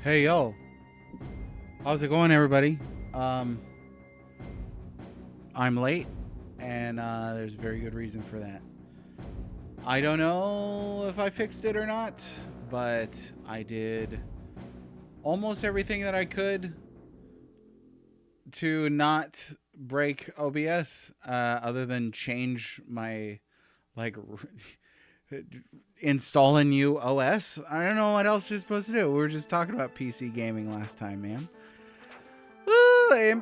Hey yo, how's it going, everybody? I'm late, and there's a very good reason for that. I don't know if I fixed it or not, but I did almost everything that I could to not break OBS, other than change my like install a new OS. I don't know what else you're supposed to do. We were just talking about PC gaming last time, man.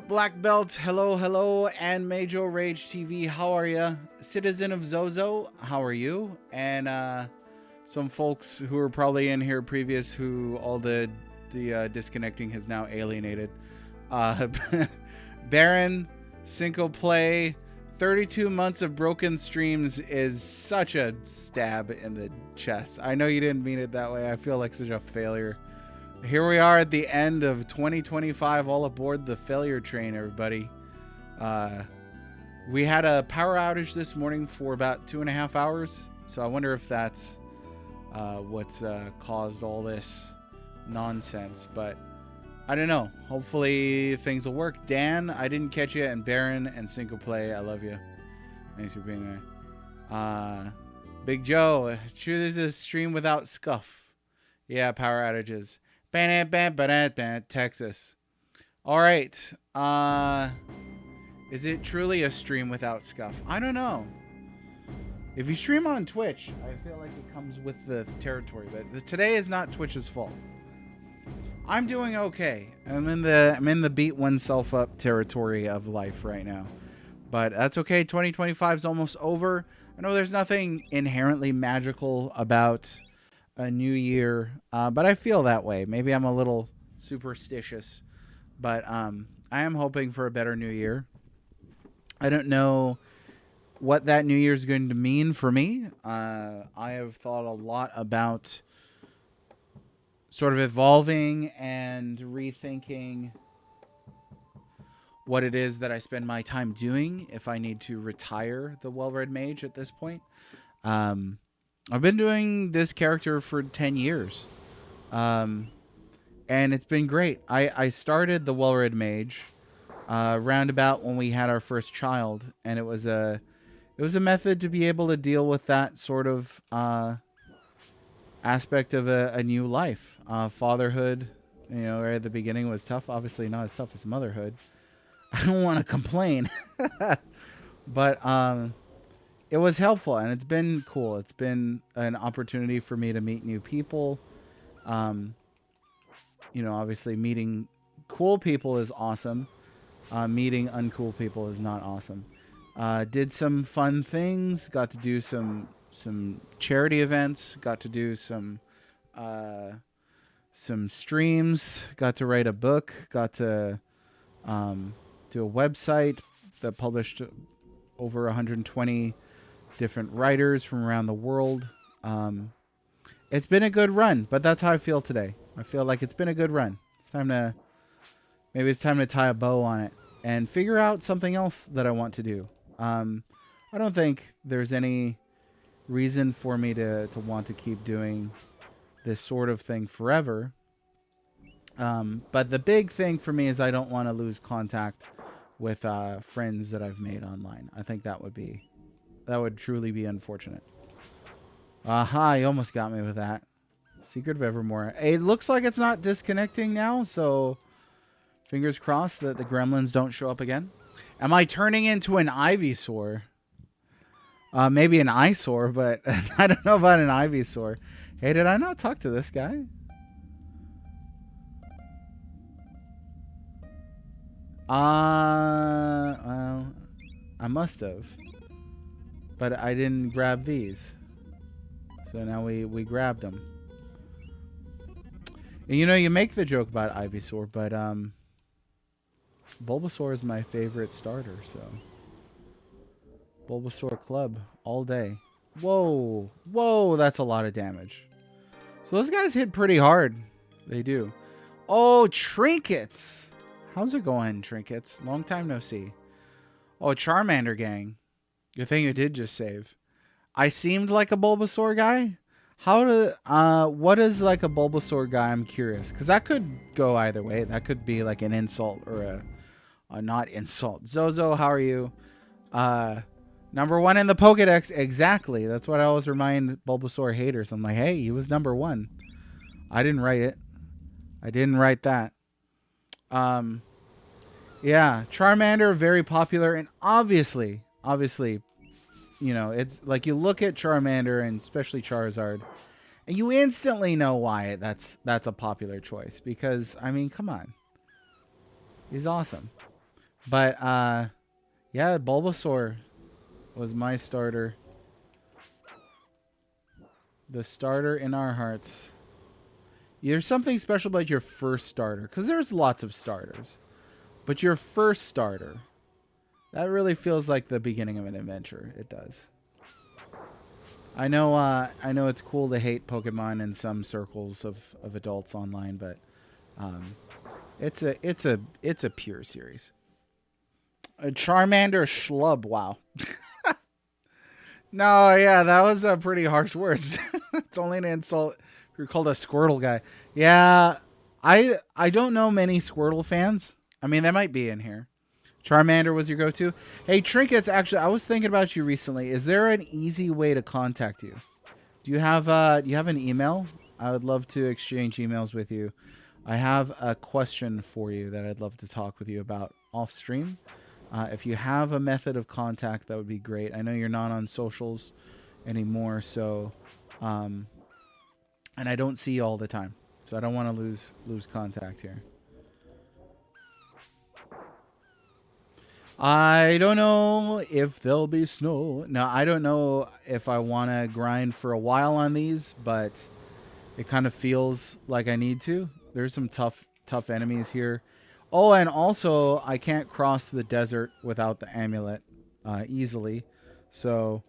Black Belt, hello, hello, and Major Rage TV, how are ya? Citizen of Zozo, how are you? And some folks who were probably in here previous who all the disconnecting has now alienated. Baron, Cinco Play, 32 months of broken streams is such a stab in the chest. I know you didn't mean it that way. I feel like such a failure. Here we are at the end of 2025, all aboard the failure train, everybody. We had a power outage this morning for about 2.5 hours, so I wonder if that's what's caused all this nonsense, but I don't know. Hopefully things will work. Dan, I didn't catch you, and Baron and Cinco Play, I love you. Thanks for being there. Big Joe, true, this is a stream without scuff. Yeah, power outages. Texas. All right. Is it truly a stream without scuff? I don't know. If you stream on Twitch, I feel like it comes with the territory, but today is not Twitch's fault. I'm doing okay. I'm in the beat oneself up territory of life right now, but that's okay. 2025 is almost over. I know there's nothing inherently magical about a new year, but I feel that way. Maybe I'm a little superstitious, but I am hoping for a better new year. I don't know what that new year is going to mean for me. I have thought a lot about sort of evolving and rethinking what it is that I spend my time doing if I need to retire the Well-Read Mage at this point. I've been doing this character for 10 years, and it's been great. I started the Well-Read Mage roundabout when we had our first child, and it was a method to be able to deal with that sort of aspect of a new life. Fatherhood, you know, right at the beginning was tough. Obviously not as tough as motherhood. I don't want to complain, but it was helpful, and it's been cool. It's been an opportunity for me to meet new people. You know, obviously meeting cool people is awesome. Meeting uncool people is not awesome. Did some fun things. Got to do some charity events. Got to do some streams. Got to write a book. Got to do a website that published over 120 different writers from around the world. It's been a good run, but that's how I feel today. I feel like it's been a good run. Maybe it's time to tie a bow on it and figure out something else that I want to do. I don't think there's any reason for me to want to keep doing this sort of thing forever. But the big thing for me is I don't want to lose contact with friends that I've made online. I think that would truly be unfortunate. Aha, you almost got me with that. Secret of Evermore. It looks like it's not disconnecting now, so fingers crossed that the gremlins don't show up again. Am I turning into an Ivysaur? Maybe an eyesore, but I don't know about an Ivysaur. Hey, did I not talk to this guy? Well, I must have. But I didn't grab these. So now we grabbed them. And you know, you make the joke about Ivysaur, but Bulbasaur is my favorite starter, so Bulbasaur Club all day. Whoa. Whoa, that's a lot of damage. So those guys hit pretty hard. They do. Oh, Trinkets. How's it going, Trinkets? Long time no see. Oh, Charmander gang. Good thing you did just save. I seemed like a Bulbasaur guy. What is like a Bulbasaur guy? I'm curious. Because that could go either way. That could be like an insult or a not insult. Zozo, how are you? Number 1 in the Pokedex. Exactly. That's what I always remind Bulbasaur haters. I'm like, hey, he was number 1. I didn't write it. I didn't write that. Yeah, Charmander, very popular, and obviously, you know, it's like you look at Charmander and especially Charizard, and you instantly know why that's a popular choice, because I mean, come on. He's awesome. But yeah, Bulbasaur was my starter. The starter in our hearts. There's something special about your first starter, because there's lots of starters. But your first starter, that really feels like the beginning of an adventure. It does. I know it's cool to hate Pokemon in some circles of adults online, but it's a pure series. A Charmander schlub, wow. No, yeah, that was a pretty harsh words. It's only an insult if you're called a Squirtle guy. Yeah, I don't know many Squirtle fans. I mean, they might be in here. Charmander was your go-to. Hey, Trinkets, actually, I was thinking about you recently. Is there an easy way to contact you? Do you have an email? I would love to exchange emails with you. I have a question for you that I'd love to talk with you about off stream. If you have a method of contact, that would be great. I know you're not on socials anymore, so and I don't see you all the time, so I don't want to lose contact here. I don't know if there'll be snow. No, I don't know if I want to grind for a while on these, but it kind of feels like I need to. There's some tough enemies here. Oh, and also, I can't cross the desert without the amulet easily. So,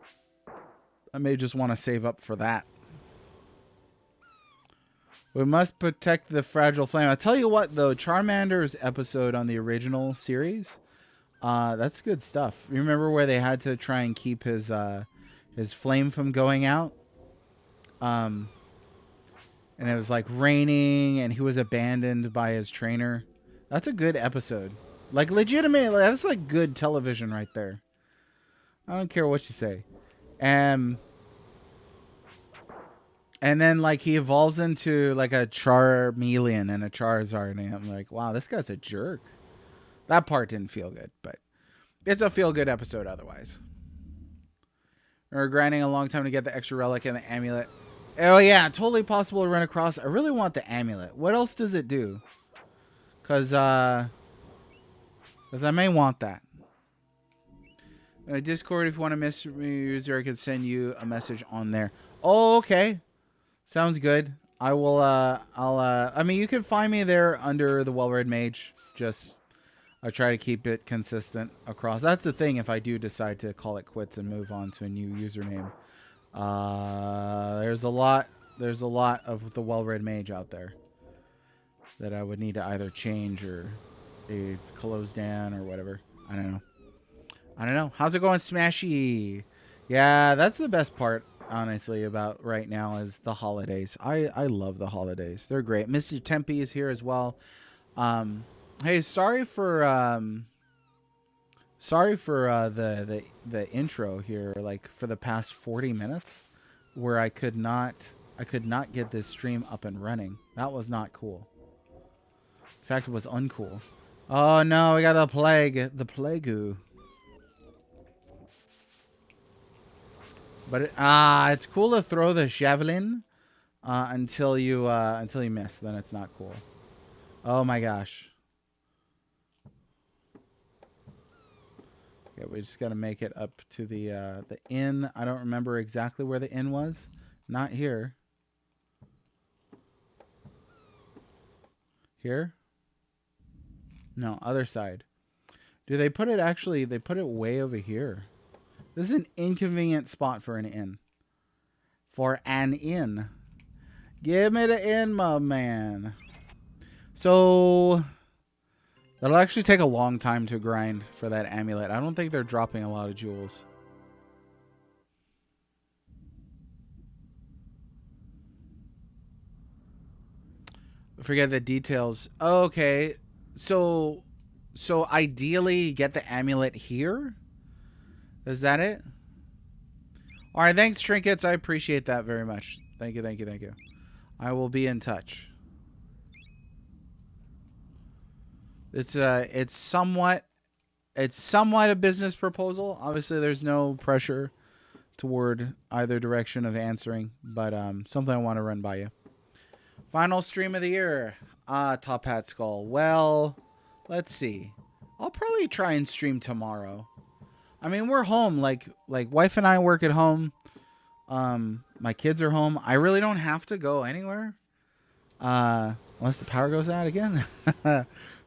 I may just want to save up for that. We must protect the fragile flame. I'll tell you what, though. Charmander's episode on the original series... that's good stuff. You remember where they had to try and keep his flame from going out? And it was like raining and he was abandoned by his trainer. That's a good episode. Like legitimately, that's like good television right there. I don't care what you say. And then like he evolves into like a Charmeleon and a Charizard, and I'm like, wow, this guy's a jerk. That part didn't feel good, but it's a feel-good episode otherwise. We're grinding a long time to get the extra relic and the amulet. Oh, yeah, totally possible to run across. I really want the amulet. What else does it do? Because I may want that. Discord, if you want to message me, user, I can send you a message on there. Oh, okay. Sounds good. I will, I mean, you can find me there under the Well-Read Mage. Just... I try to keep it consistent across. That's the thing if I do decide to call it quits and move on to a new username. There's a lot of the Well-Read Mage out there that I would need to either change or close down or whatever. I don't know. How's it going, Smashy? Yeah, that's the best part, honestly, about right now is the holidays. I love the holidays. They're great. Mr. Tempe is here as well. Hey, sorry for the intro here, like for the past 40 minutes where I could not get this stream up and running. That was not cool. In fact, it was uncool. Oh no, we got the plague. The plague-oo. But it's cool to throw the javelin until you miss. Then it's not cool. Oh my gosh. Okay, we just got to make it up to the inn. I don't remember exactly where the inn was. Not here. Here? No, other side. Do they put it actually? They put it way over here. This is an inconvenient spot for an inn. For an inn. Give me the inn, my man. So that'll actually take a long time to grind for that amulet. I don't think they're dropping a lot of jewels. Forget the details. Okay. So ideally get the amulet here? Is that it? All right, thanks Trinkets. I appreciate that very much. Thank you, thank you, thank you. I will be in touch. It's somewhat a business proposal. Obviously there's no pressure toward either direction of answering, but something I want to run by you. Final stream of the year. Top Hat Skull. Well, let's see. I'll probably try and stream tomorrow. I mean, we're home. Like wife and I work at home. My kids are home. I really don't have to go anywhere. Unless the power goes out again.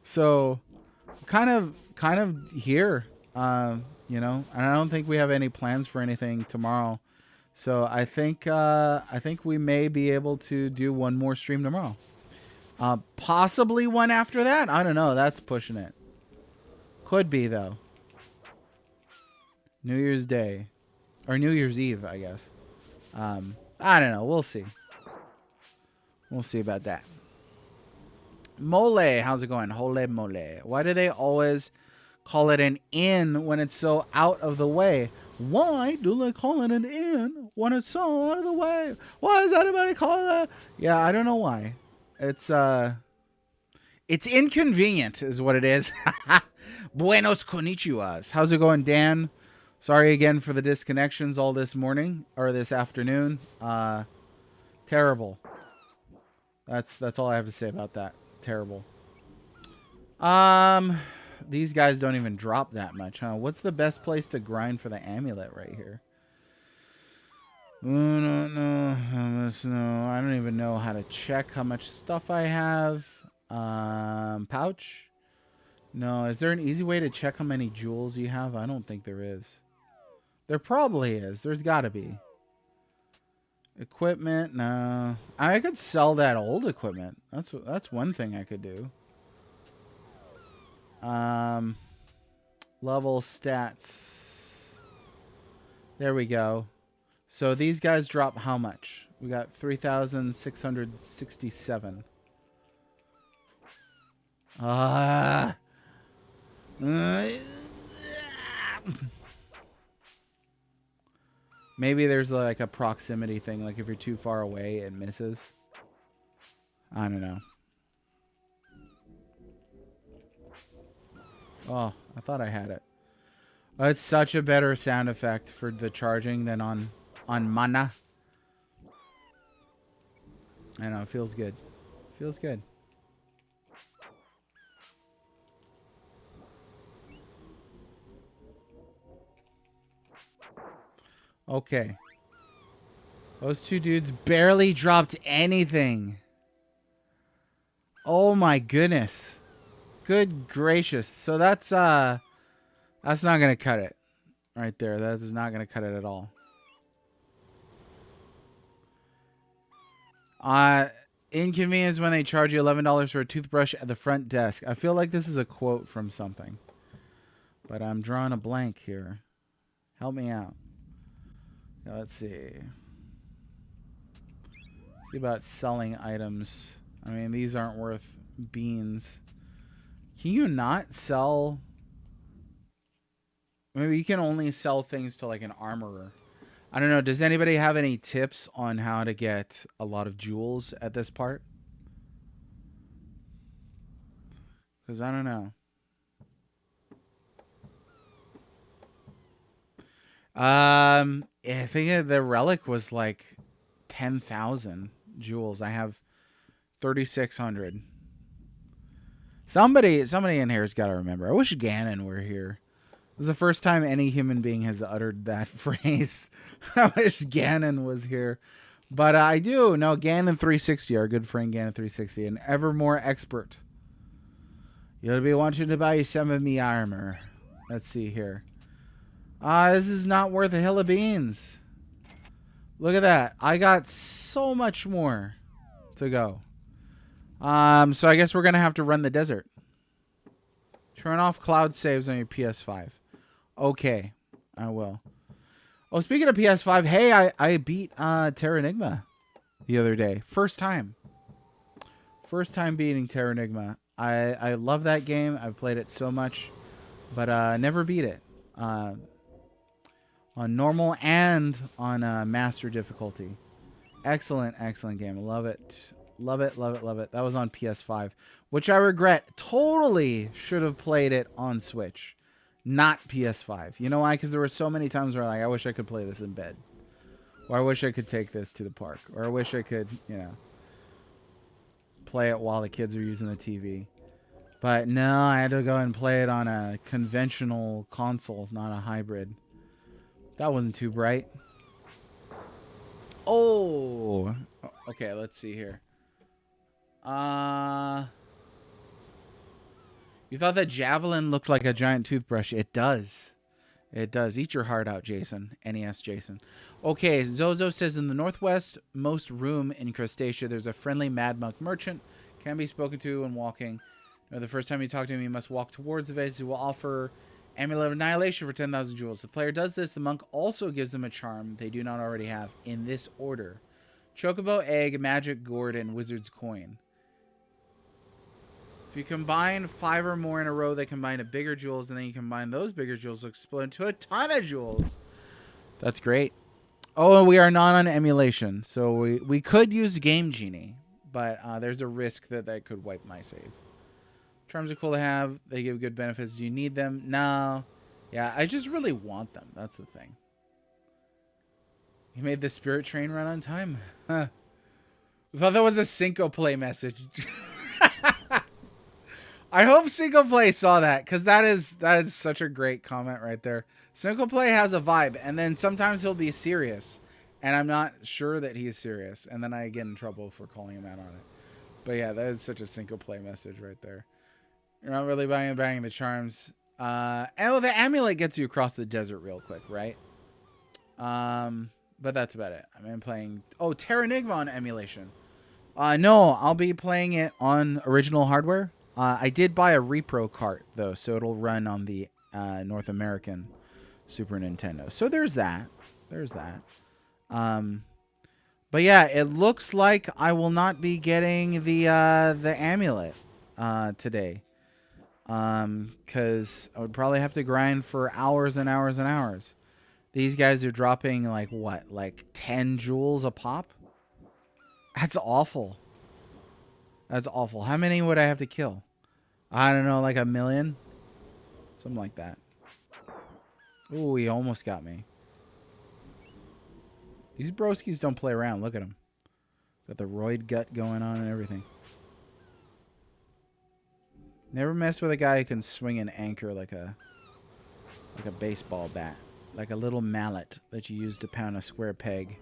So kind of here. You know, and I don't think we have any plans for anything tomorrow. So I think we may be able to do one more stream tomorrow. Possibly one after that. I don't know. That's pushing it. Could be though. New Year's Day, or New Year's Eve, I guess. I don't know. We'll see. We'll see about that. Mole, how's it going? Hole mole. Why do they always call it an inn when it's so out of the way? Why do they call it an inn when it's so out of the way? Why does anybody call it? Yeah, I don't know why. It's inconvenient is what it is. Buenos konnichiwas. How's it going, Dan? Sorry again for the disconnections all this morning or this afternoon. Terrible. That's all I have to say about that. Terrible. These guys don't even drop that much, huh? What's the best place to grind for the amulet right here? No. I don't even know how to check how much stuff I have. Pouch? No. Is there an easy way to check how many jewels you have? I don't think there is. There probably is. There's got to be. Equipment? No. I could sell that old equipment. That's one thing I could do. Level stats. There we go. So these guys drop how much? We got 3,667. Maybe there's like a proximity thing. Like if you're too far away, it misses. I don't know. Oh, I thought I had it. Oh, it's such a better sound effect for the charging than on mana. I know, it feels good. Feels good. Okay. Those two dudes barely dropped anything. Oh my goodness. Good gracious. So that's not gonna cut it. Right there. That is not gonna cut it at all. Inconvenience when they charge you $11 for a toothbrush at the front desk. I feel like this is a quote from something. But I'm drawing a blank here. Help me out. Yeah, let's see. See about selling items. I mean, these aren't worth beans. Can you not sell? Maybe you can only sell things to like an armorer. I don't know. Does anybody have any tips on how to get a lot of jewels at this part? Because I don't know. I think the relic was like 10,000 jewels. I have 3,600. Somebody in here's got to remember. I wish Ganon were here. It was the first time any human being has uttered that phrase. I wish Ganon was here. But I do. No, Ganon360, our good friend Ganon360, an Evermore expert. You'll be wanting to buy some of me armor. Let's see here. This is not worth a hill of beans. Look at that. I got so much more to go. So I guess we're going to have to run the desert. Turn off cloud saves on your PS5. Okay, I will. Oh, speaking of PS5, hey, I beat Terranigma the other day. First time. First time beating Terranigma. I love that game. I've played it so much, but never beat it. On normal and on master difficulty. Excellent, excellent game. Love it. Love it, love it, love it. That was on PS5, which I regret. Totally should have played it on Switch, not PS5. You know why? Because there were so many times where like, I wish I could play this in bed. Or I wish I could take this to the park. Or I wish I could, you know, play it while the kids are using the TV. But no, I had to go and play it on a conventional console, not a hybrid. That wasn't too bright. Oh, okay, let's see here. You thought that javelin looked like a giant toothbrush. It does. It does. Eat your heart out, Jason. NES Jason. Okay, Zozo says in the northwest most room in Crustacea, there's a friendly mad monk merchant. Can be spoken to when walking. The first time you talk to him, you must walk towards the vase. He will offer Amulet of Annihilation for 10,000 jewels. If the player does this, the monk also gives them a charm they do not already have in this order. Chocobo, Egg, Magic Gourd, and Wizard's Coin. If you combine 5 or more in a row, they combine to bigger jewels, and then you combine those bigger jewels to explode into a ton of jewels. That's great. Oh, we are not on emulation, so we could use Game Genie, but there's a risk that that could wipe my save. Charms are cool to have. They give good benefits. Do you need them? No. Yeah, I just really want them. That's the thing. You made the Spirit Train run on time? Huh. I thought that was a Cinco Play message. I hope Cinco Play saw that, because that is such a great comment right there. Cinco Play has a vibe, and then sometimes he'll be serious, and I'm not sure that he's serious, and then I get in trouble for calling him out on it. But yeah, that is such a Cinco Play message right there. You're not really banging the charms. Oh, the amulet gets you across the desert real quick, right? But that's about it. I'm playing... Oh, Terranigma on emulation. No, I'll be playing it on original hardware. I did buy a repro cart, though, so it'll run on the North American Super Nintendo. So there's that. There's that. But yeah, it looks like I will not be getting the amulet today. Because I would probably have to grind for hours and hours and hours. These guys are dropping, like, what? Like 10 jewels a pop? That's awful. That's awful. How many would I have to kill? I don't know, like 1 million? Something like that. Ooh, he almost got me. These broskies don't play around. Look at them. Got the roid gut going on and everything. Never mess with a guy who can swing an anchor like a baseball bat. Like a little mallet that you use to pound a square peg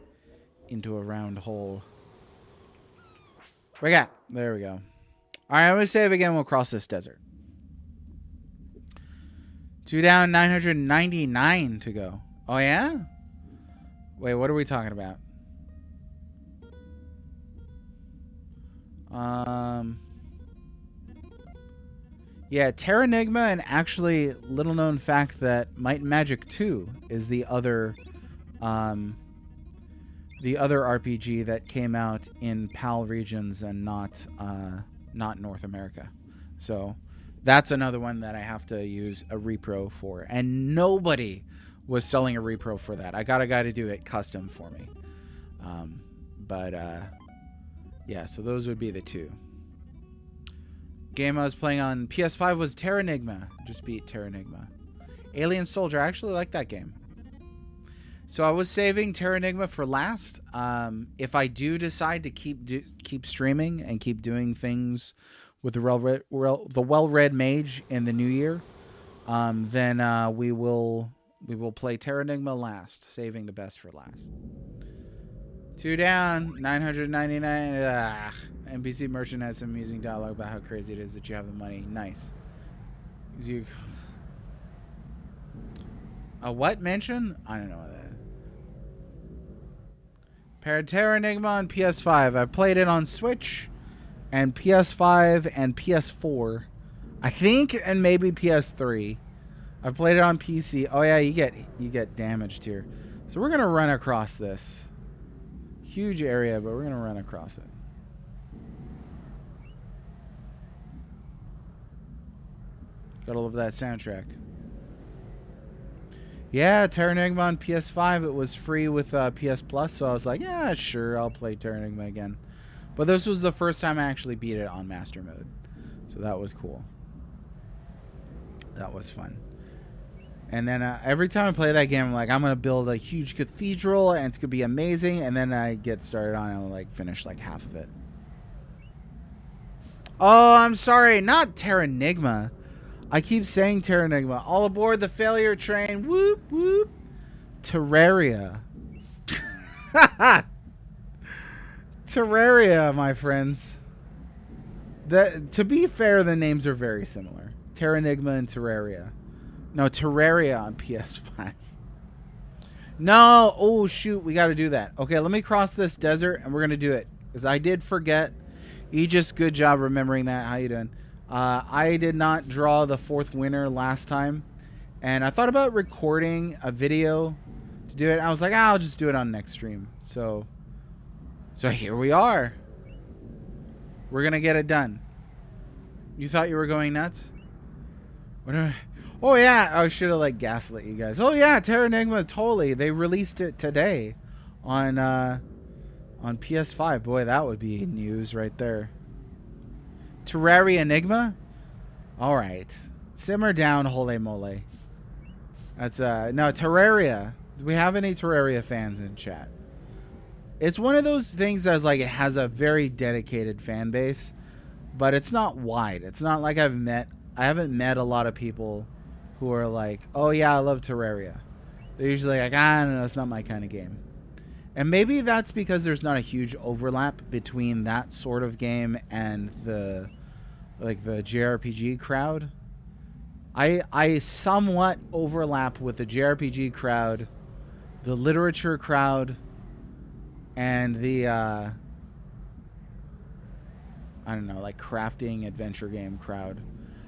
into a round hole. We got. There we go. Alright, I'm going to save again. We'll cross this desert. 2 down, 999 to go. Oh, yeah? Wait, what are we talking about? Yeah, Terranigma, and actually, little known fact that Might and Magic 2 is the other RPG that came out in PAL regions and not North America. So that's another one that I have to use a repro for, and nobody was selling a repro for that. I got a guy to do it custom for me. Yeah, so those would be the two. Game I was playing on PS5 was Terranigma. Just beat Terranigma. Alien Soldier. I actually like that game. So I was saving Terra Enigma for last. If I do decide to keep streaming and keep doing things with the well-read mage in the new year, then we will play Terra Enigma last, saving the best for last. 2 down, 999. NPC merchant has some amusing dialogue about how crazy it is that you have the money. Nice. A what mention? I don't know what that is. Paired Terra Enigma on PS5. I've played it on Switch and PS5 and PS4. I think, and maybe PS3. I've played it on PC. Oh yeah, you get damaged here. So we're gonna run across this huge area, but we're gonna run across it. Gotta love that soundtrack. Yeah, Terra Enigma on PS5. It was free with PS Plus, so I was like, yeah, sure, I'll play Terra Enigma again. But this was the first time I actually beat it on Master Mode, so that was cool. That was fun. And then every time I play that game, I'm like, I'm gonna build a huge cathedral, and it's gonna be amazing. And then I get started on it, and like finish like half of it. Oh, I'm sorry, not Terra Enigma. I keep saying Terra Enigma. All aboard the failure train. Whoop, whoop. Terraria. Terraria, my friends. To be fair, the names are very similar. Terra Enigma and Terraria. No, Terraria on PS5. No. Oh, shoot. We got to do that. Okay, let me cross this desert, and we're going to do it. Because I did forget. Aegis, good job remembering that. How you doing? I did not draw the 4th winner last time, and I thought about recording a video to do it. I was like, I'll just do it on next stream. So here we are. We're gonna get it done. You thought you were going nuts? Oh yeah, I should have like gaslit you guys. Oh yeah, Terra Enigma, totally. They released it today on PS5. Boy, that would be news right there. Terraria Enigma? Alright. Simmer down, holy moly. That's, no, Terraria. Do we have any Terraria fans in chat? It's one of those things that's like, it has a very dedicated fan base, but it's not wide. It's not like I haven't met a lot of people who are like, oh yeah, I love Terraria. They're usually like, I don't know, it's not my kind of game. And maybe that's because there's not a huge overlap between that sort of game and the JRPG crowd. I somewhat overlap with the JRPG crowd, the literature crowd, and the I don't know, like crafting adventure game crowd.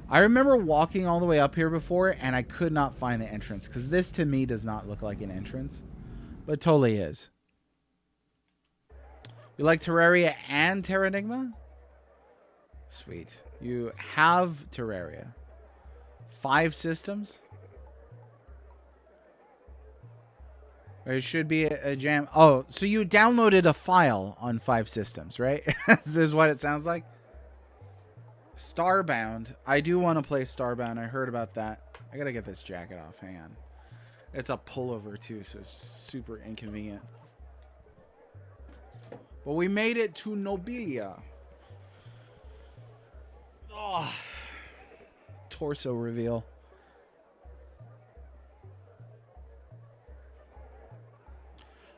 I remember walking all the way up here before, and I could not find the entrance, because this to me does not look like an entrance, but it totally is. You like Terraria and Terra Enigma? Sweet. You have Terraria. 5 systems? It should be a jam. Oh, so you downloaded a file on 5 systems, right? This is what it sounds like. Starbound. I do want to play Starbound. I heard about that. I gotta get this jacket off. Hang on. It's a pullover too, so it's super inconvenient. But we made it to Nobilia. Oh, torso reveal.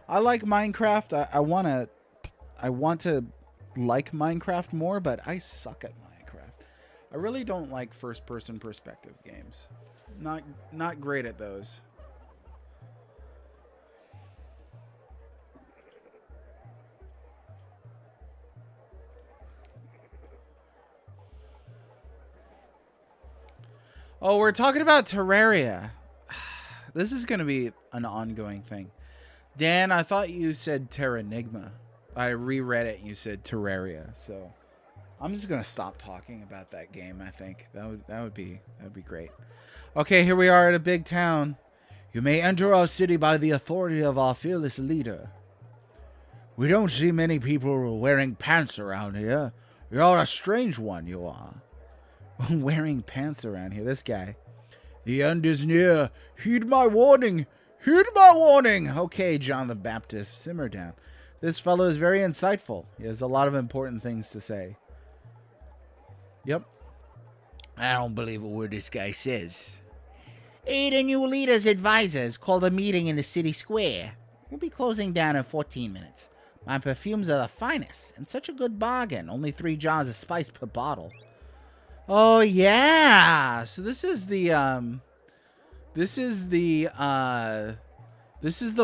I like Minecraft. I want to like Minecraft more, but I suck at Minecraft. I really don't like first-person perspective games. Not great at those. Oh, we're talking about Terraria. This is going to be an ongoing thing. Dan, I thought you said Terra Enigma. I reread it and you said Terraria. So I'm just going to stop talking about that game, I think. That would be great. Okay, here we are at a big town. You may enter our city by the authority of our fearless leader. We don't see many people wearing pants around here. You're a strange one, you are. Wearing pants around here. This guy. The end is near. Heed my warning. Heed my warning. Okay, John the Baptist, simmer down. This fellow is very insightful. He has a lot of important things to say. Yep. I don't believe a word this guy says. The new leader's advisors called a meeting in the city square. We'll be closing down in 14 minutes. My perfumes are the finest, and such a good bargain. Only 3 jars of spice per bottle. Oh, yeah! So this is the, This is the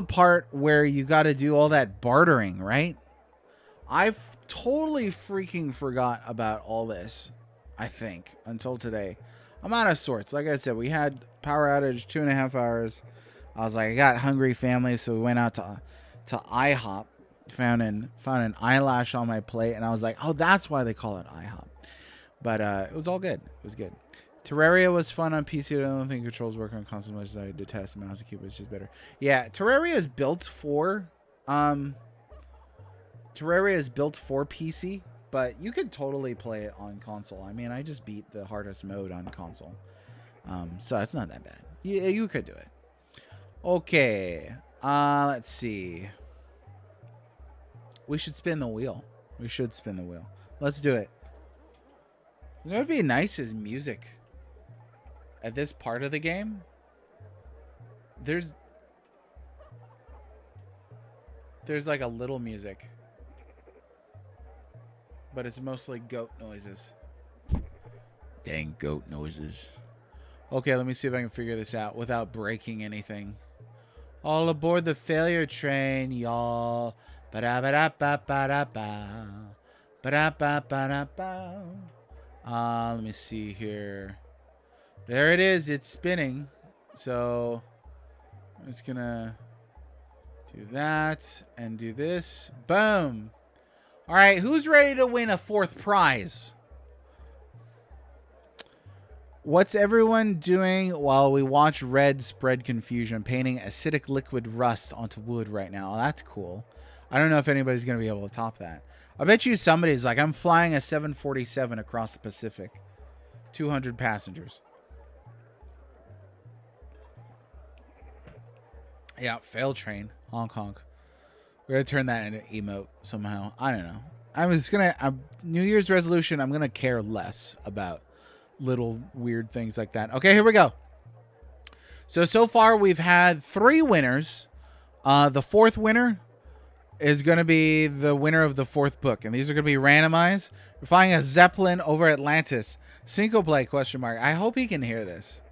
part where you gotta do all that bartering, right? I've totally freaking forgot about all this, I think, until today. I'm out of sorts. Like I said, we had power outage 2.5 hours. I was like, I got hungry family, so we went out to IHOP, found an eyelash on my plate, and I was like, oh, that's why they call it IHOP. But it was all good. It was good. Terraria was fun on PC. I don't think controls work on console much as I detest mouse and keyboard, which is better. Yeah, Terraria is built for PC, but you could totally play it on console. I mean, I just beat the hardest mode on console. So it's not that bad. You could do it. Okay. Let's see. We should spin the wheel. We should spin the wheel. Let's do it. You know what would be nice is music. At this part of the game, there's like a little music, but it's mostly goat noises. Dang goat noises. Okay, let me see if I can figure this out without breaking anything. All aboard the failure train, y'all. Ba-da-ba-da-ba-ba-da-ba. Ba-da-ba-ba-da-ba. Let me see here. There it is. It's spinning. So I'm just going to do that and do this. Boom. All right. Who's ready to win a 4th prize? What's everyone doing while we watch Red spread confusion, painting acidic liquid rust onto wood right now? Oh, that's cool. I don't know if anybody's going to be able to top that. I bet you somebody's like, I'm flying a 747 across the Pacific. 200 passengers. Yeah, fail train. Honk honk. We're going to turn that into emote somehow. I don't know. I was going to... New Year's resolution, I'm going to care less about little weird things like that. Okay, here we go. So far we've had 3 winners. The 4th winner is going to be the winner of the 4th book. And these are going to be randomized. We're flying a Zeppelin over Atlantis. Cinco play, question mark. I hope he can hear this.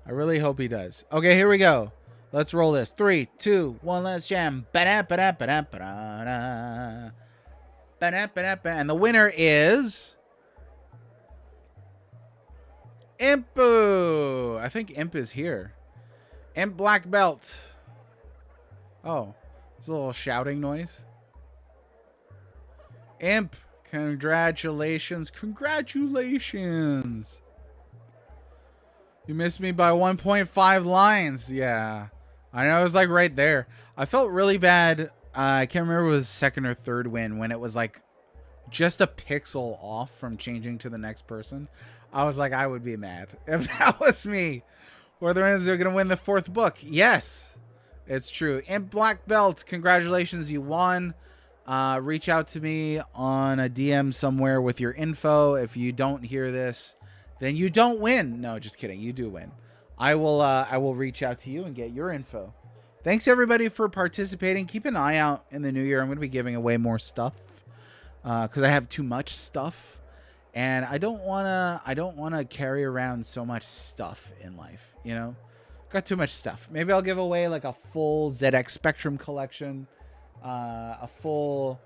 I really hope he does. Okay, here we go. Let's roll this. 3, 2, 1, let's jam. Ba-da-ba-da-ba-da-ba-da. Ba-da-ba-da-ba. And the winner is... Impu. I think Imp is here. Imp Black Belt. Oh, it's a little shouting noise. Imp, congratulations. Congratulations. You missed me by 1.5 lines. Yeah. I know, it was like right there. I felt really bad. I can't remember if it was 2nd or 3rd win when it was like just a pixel off from changing to the next person. I was like, I would be mad if that was me. Or the ones that are going to win the 4th book. Yes, it's true. Imp Black Belt, congratulations, you won. Reach out to me on a DM somewhere with your info. If you don't hear this, then you don't win. No, just kidding. You do win. I will reach out to you and get your info. Thanks everybody for participating. Keep an eye out in the new year. I'm going to be giving away more stuff because I have too much stuff. And I don't wanna carry around so much stuff in life, you know? Got too much stuff. Maybe I'll give away like a full ZX Spectrum collection, a full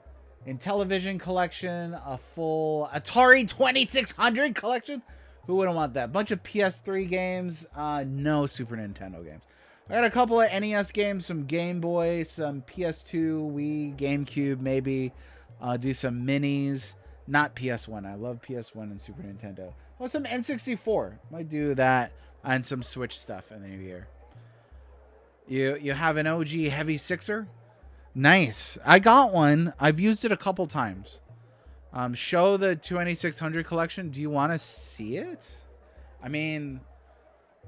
Intellivision collection, a full Atari 2600 collection. Who wouldn't want that? Bunch of PS3 games, no Super Nintendo games. I got a couple of NES games, some Game Boy, some PS2, Wii, GameCube, maybe. Do some minis. Not PS1. I love PS1 and Super Nintendo. Oh, some N64. Might do that and some Switch stuff in the new year. You have an OG Heavy Sixer? Nice. I got one. I've used it a couple times. Show the 2600 collection. Do you want to see it? I mean,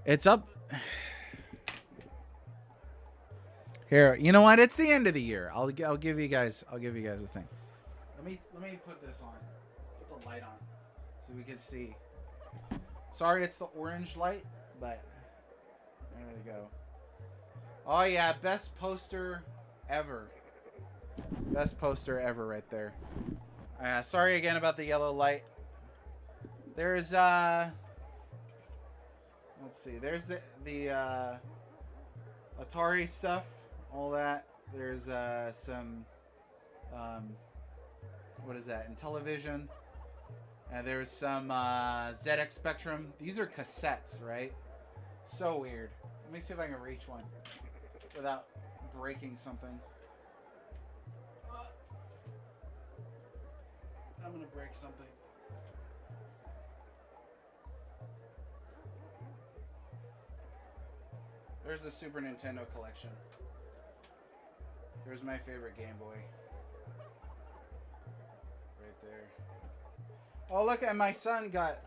it's up. Here, you know what? It's the end of the year. I'll give you guys a thing. Let me put this on. Put the light on so we can see. Sorry, it's the orange light, but there we go. Oh yeah, best poster ever. Best poster ever right there. Sorry again about the yellow light. There's let's see. There's the Atari stuff, all that. There's some what is that? Intellivision. And there's some ZX Spectrum. These are cassettes, right? So weird. Let me see if I can reach one without breaking something. I'm gonna break something. There's the Super Nintendo collection. Here's my favorite Game Boy. Right there. Oh look, and my son got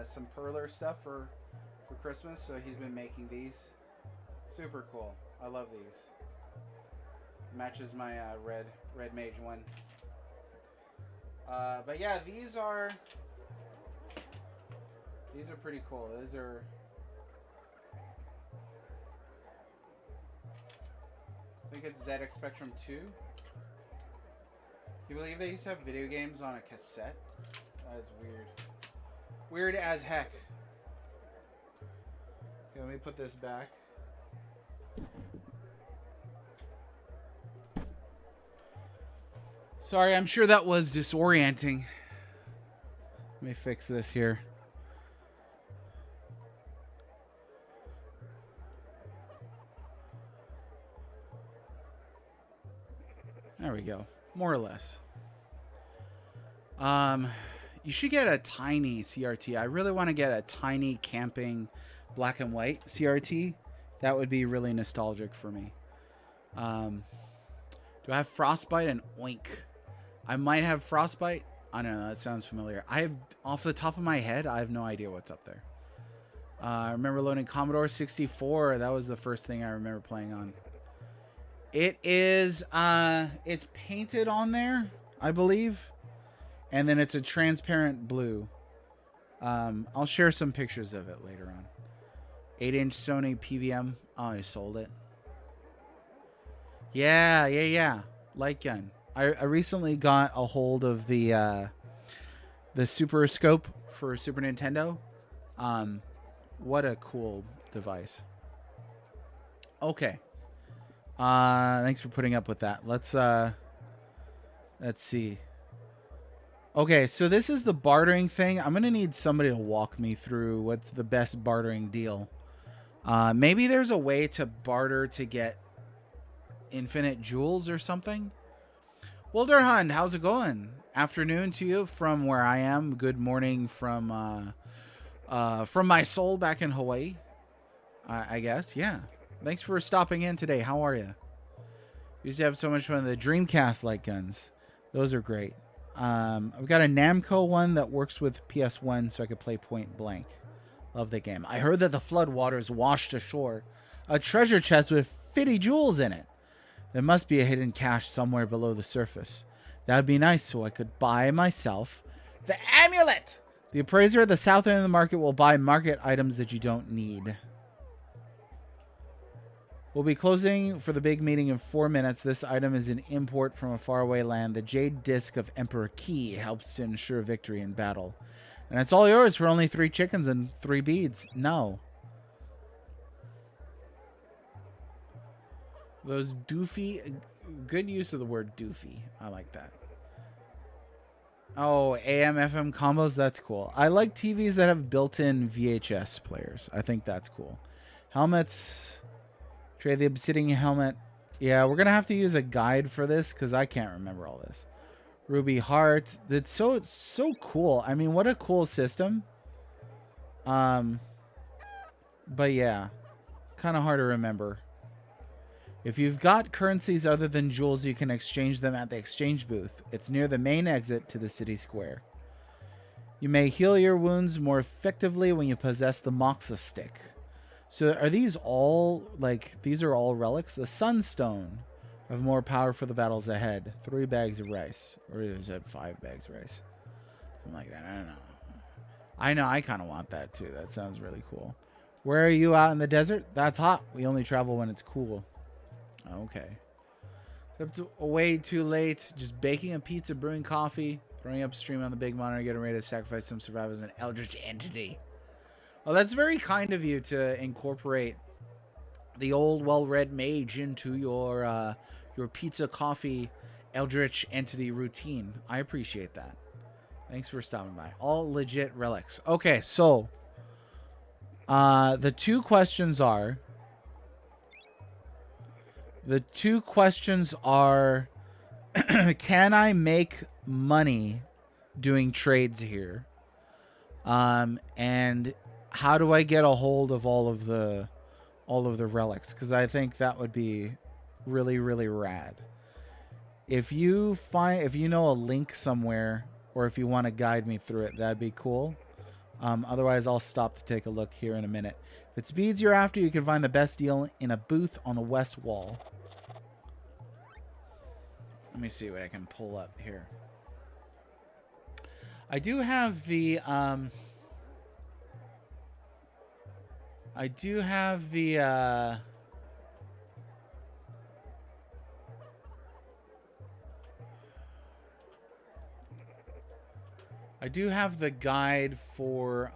some Perler stuff for Christmas, so he's been making these. Super cool. I love these. Matches my red mage one. But yeah, these are pretty cool. These are I think it's ZX Spectrum 2. Can you believe they used to have video games on a cassette? That is weird. Weird as heck. Okay, let me put this back. Sorry, I'm sure that was disorienting. Let me fix this here. There we go. More or less. You should get a tiny CRT. I really want to get a tiny camping black and white CRT. That would be really nostalgic for me. Do I have Frostbite and Oink? I might have Frostbite. I don't know. That sounds familiar. I have, off the top of my head, I have no idea what's up there. I remember loading Commodore 64. That was the first thing I remember playing on. It is, it's painted on there, I believe. And then it's a transparent blue. I'll share some pictures of it later on. 8-inch Sony PVM. Oh, I sold it. Yeah. Light gun. I recently got a hold of the Super Scope for Super Nintendo. What a cool device. Okay. Thanks for putting up with that. Let's see. Okay, so this is the bartering thing. I'm gonna need somebody to walk me through what's the best bartering deal. Maybe there's a way to barter to get infinite jewels or something. Wilderhund, how's it going? Afternoon to you from where I am. Good morning from my soul back in Hawaii. I guess, yeah. Thanks for stopping in today. How are you? Used to have so much fun with the Dreamcast light guns. Those are great. I've got a Namco one that works with PS1 so I could play Point Blank. Love the game. I heard that the flood waters washed ashore a treasure chest with 50 jewels in it. There must be a hidden cache somewhere below the surface. That'd be nice so I could buy myself the amulet! The appraiser at the south end of the market will buy market items that you don't need. We'll be closing for the big meeting in 4 minutes. This item is an import from a faraway land. The Jade Disc of Emperor Key helps to ensure victory in battle. And it's all yours for only 3 chickens and 3 beads. No. Those doofy... Good use of the word doofy. I like that. Oh, AM, FM combos? That's cool. I like TVs that have built-in VHS players. I think that's cool. Helmets... Trade the Obsidian helmet. Yeah, we're going to have to use a guide for this because I can't remember all this. Ruby Heart. It's so cool. I mean, what a cool system. But yeah, kind of hard to remember. If you've got currencies other than jewels, you can exchange them at the exchange booth. It's near the main exit to the city square. You may heal your wounds more effectively when you possess the Moxa stick. So are these all, like, these are all relics? The Sunstone have more power for the battles ahead. 3 bags of rice. Or is it 5 bags of rice? Something like that. I don't know. I know, I kind of want that too. That sounds really cool. Where are you out in the desert? That's hot. We only travel when it's cool. Okay. Way too late. Just baking a pizza, brewing coffee, throwing upstream on the big monitor, getting ready to sacrifice some survivors, an eldritch entity. Well, that's very kind of you to incorporate the old well-read mage into your pizza, coffee, eldritch entity routine. I appreciate that. Thanks for stopping by. All legit relics. Okay, so the two questions are can I make money doing trades here? And how do I get a hold of all of the relics? Because I think that would be really, really rad. If you know a link somewhere, or if you want to guide me through it, that'd be cool. Otherwise, I'll stop to take a look here in a minute. If it's beads you're after, you can find the best deal in a booth on the west wall. Let me see what I can pull up here. I do have the I do have the guide for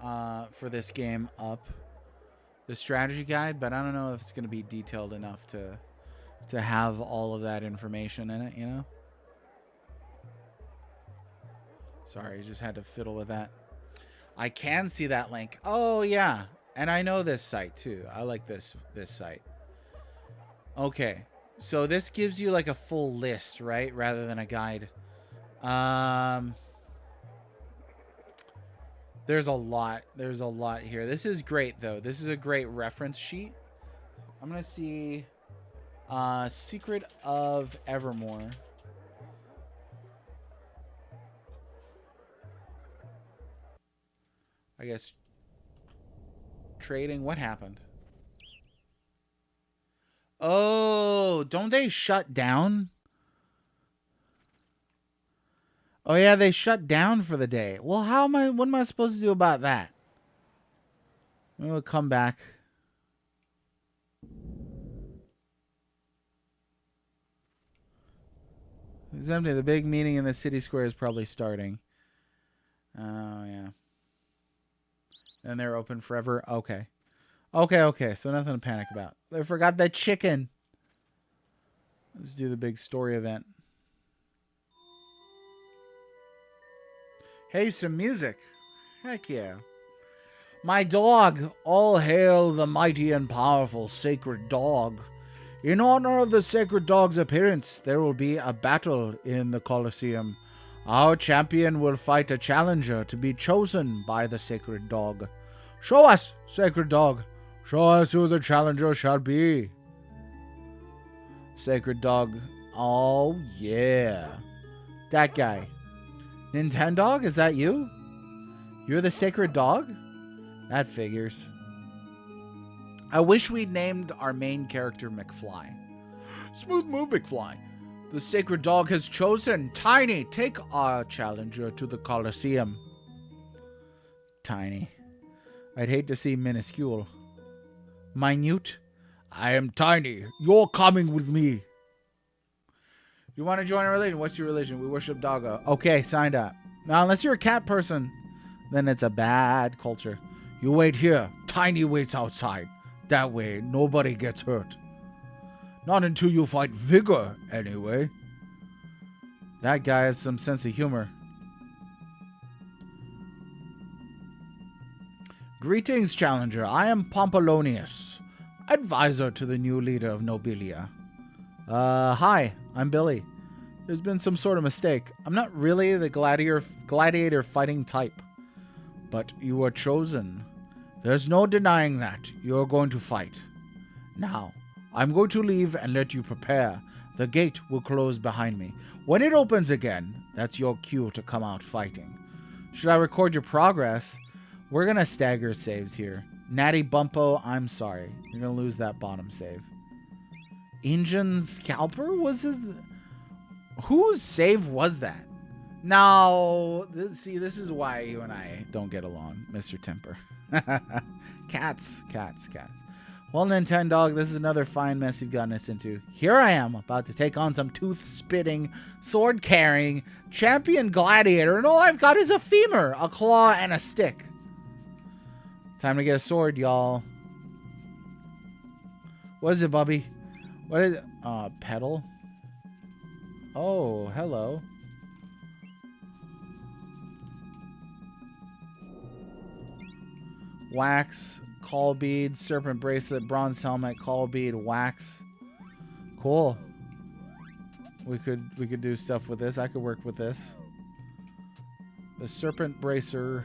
this game up, the strategy guide, but I don't know if it's going to be detailed enough to have all of that information in it, you know? Sorry, I just had to fiddle with that. I can see that link. Oh, yeah. And I know this site, too. I like this site. Okay. So this gives you, like, a full list, right? Rather than a guide. There's a lot. There's a lot here. This is great, though. This is a great reference sheet. I'm going to see... Secret of Evermore. I guess trading. What happened? Oh, don't they shut down? Oh yeah, they shut down for the day. Well, what am I supposed to do about that? We'll come back. It's empty. The big meeting in the city square is probably starting. Oh, yeah. And they're open forever? Okay. Okay. So nothing to panic about. I forgot that chicken. Let's do the big story event. Hey, some music. Heck yeah. My dog. All hail the mighty and powerful sacred dog. In honor of the sacred dog's appearance, there will be a battle in the Colosseum. Our champion will fight a challenger to be chosen by the sacred dog. Show us, sacred dog. Show us who the challenger shall be. Sacred dog. Oh, yeah. That guy. Nintendog, is that you? You're the sacred dog? That figures. I wish we'd named our main character McFly. Smooth move, McFly. The sacred dog has chosen. Tiny, take our challenger to the Colosseum. Tiny. I'd hate to see minuscule. Minute. I am Tiny. You're coming with me. You want to join a religion? What's your religion? We worship Doggo. Okay, signed up. Now, unless you're a cat person, then it's a bad culture. You wait here. Tiny waits outside. That way, nobody gets hurt. Not until you fight Vigor, anyway. That guy has some sense of humor. Greetings, Challenger. I am Pompolonius, advisor to the new leader of Nobilia. Hi, I'm Billy. There's been some sort of mistake. I'm not really the gladiator fighting type. But you were chosen. There's no denying that. You're going to fight. Now, I'm going to leave and let you prepare. The gate will close behind me. When it opens again, that's your cue to come out fighting. Should I record your progress? We're going to stagger saves here. Natty Bumpo, I'm sorry. You're going to lose that bottom save. Engine Scalper was his... Whose save was that? Now, see, this is why you and I don't get along, Mr. Temper. Cats. Well, Nintendo, this is another fine mess you've gotten us into. Here I am, about to take on some tooth-spitting, sword-carrying, champion gladiator, and all I've got is a femur, a claw, and a stick. Time to get a sword, y'all. What is it, Bubby? What is it? Pedal? Oh, hello. Wax, call bead, serpent bracelet, bronze helmet, call bead, wax. Cool. We could do stuff with this. I could work with this. The serpent bracer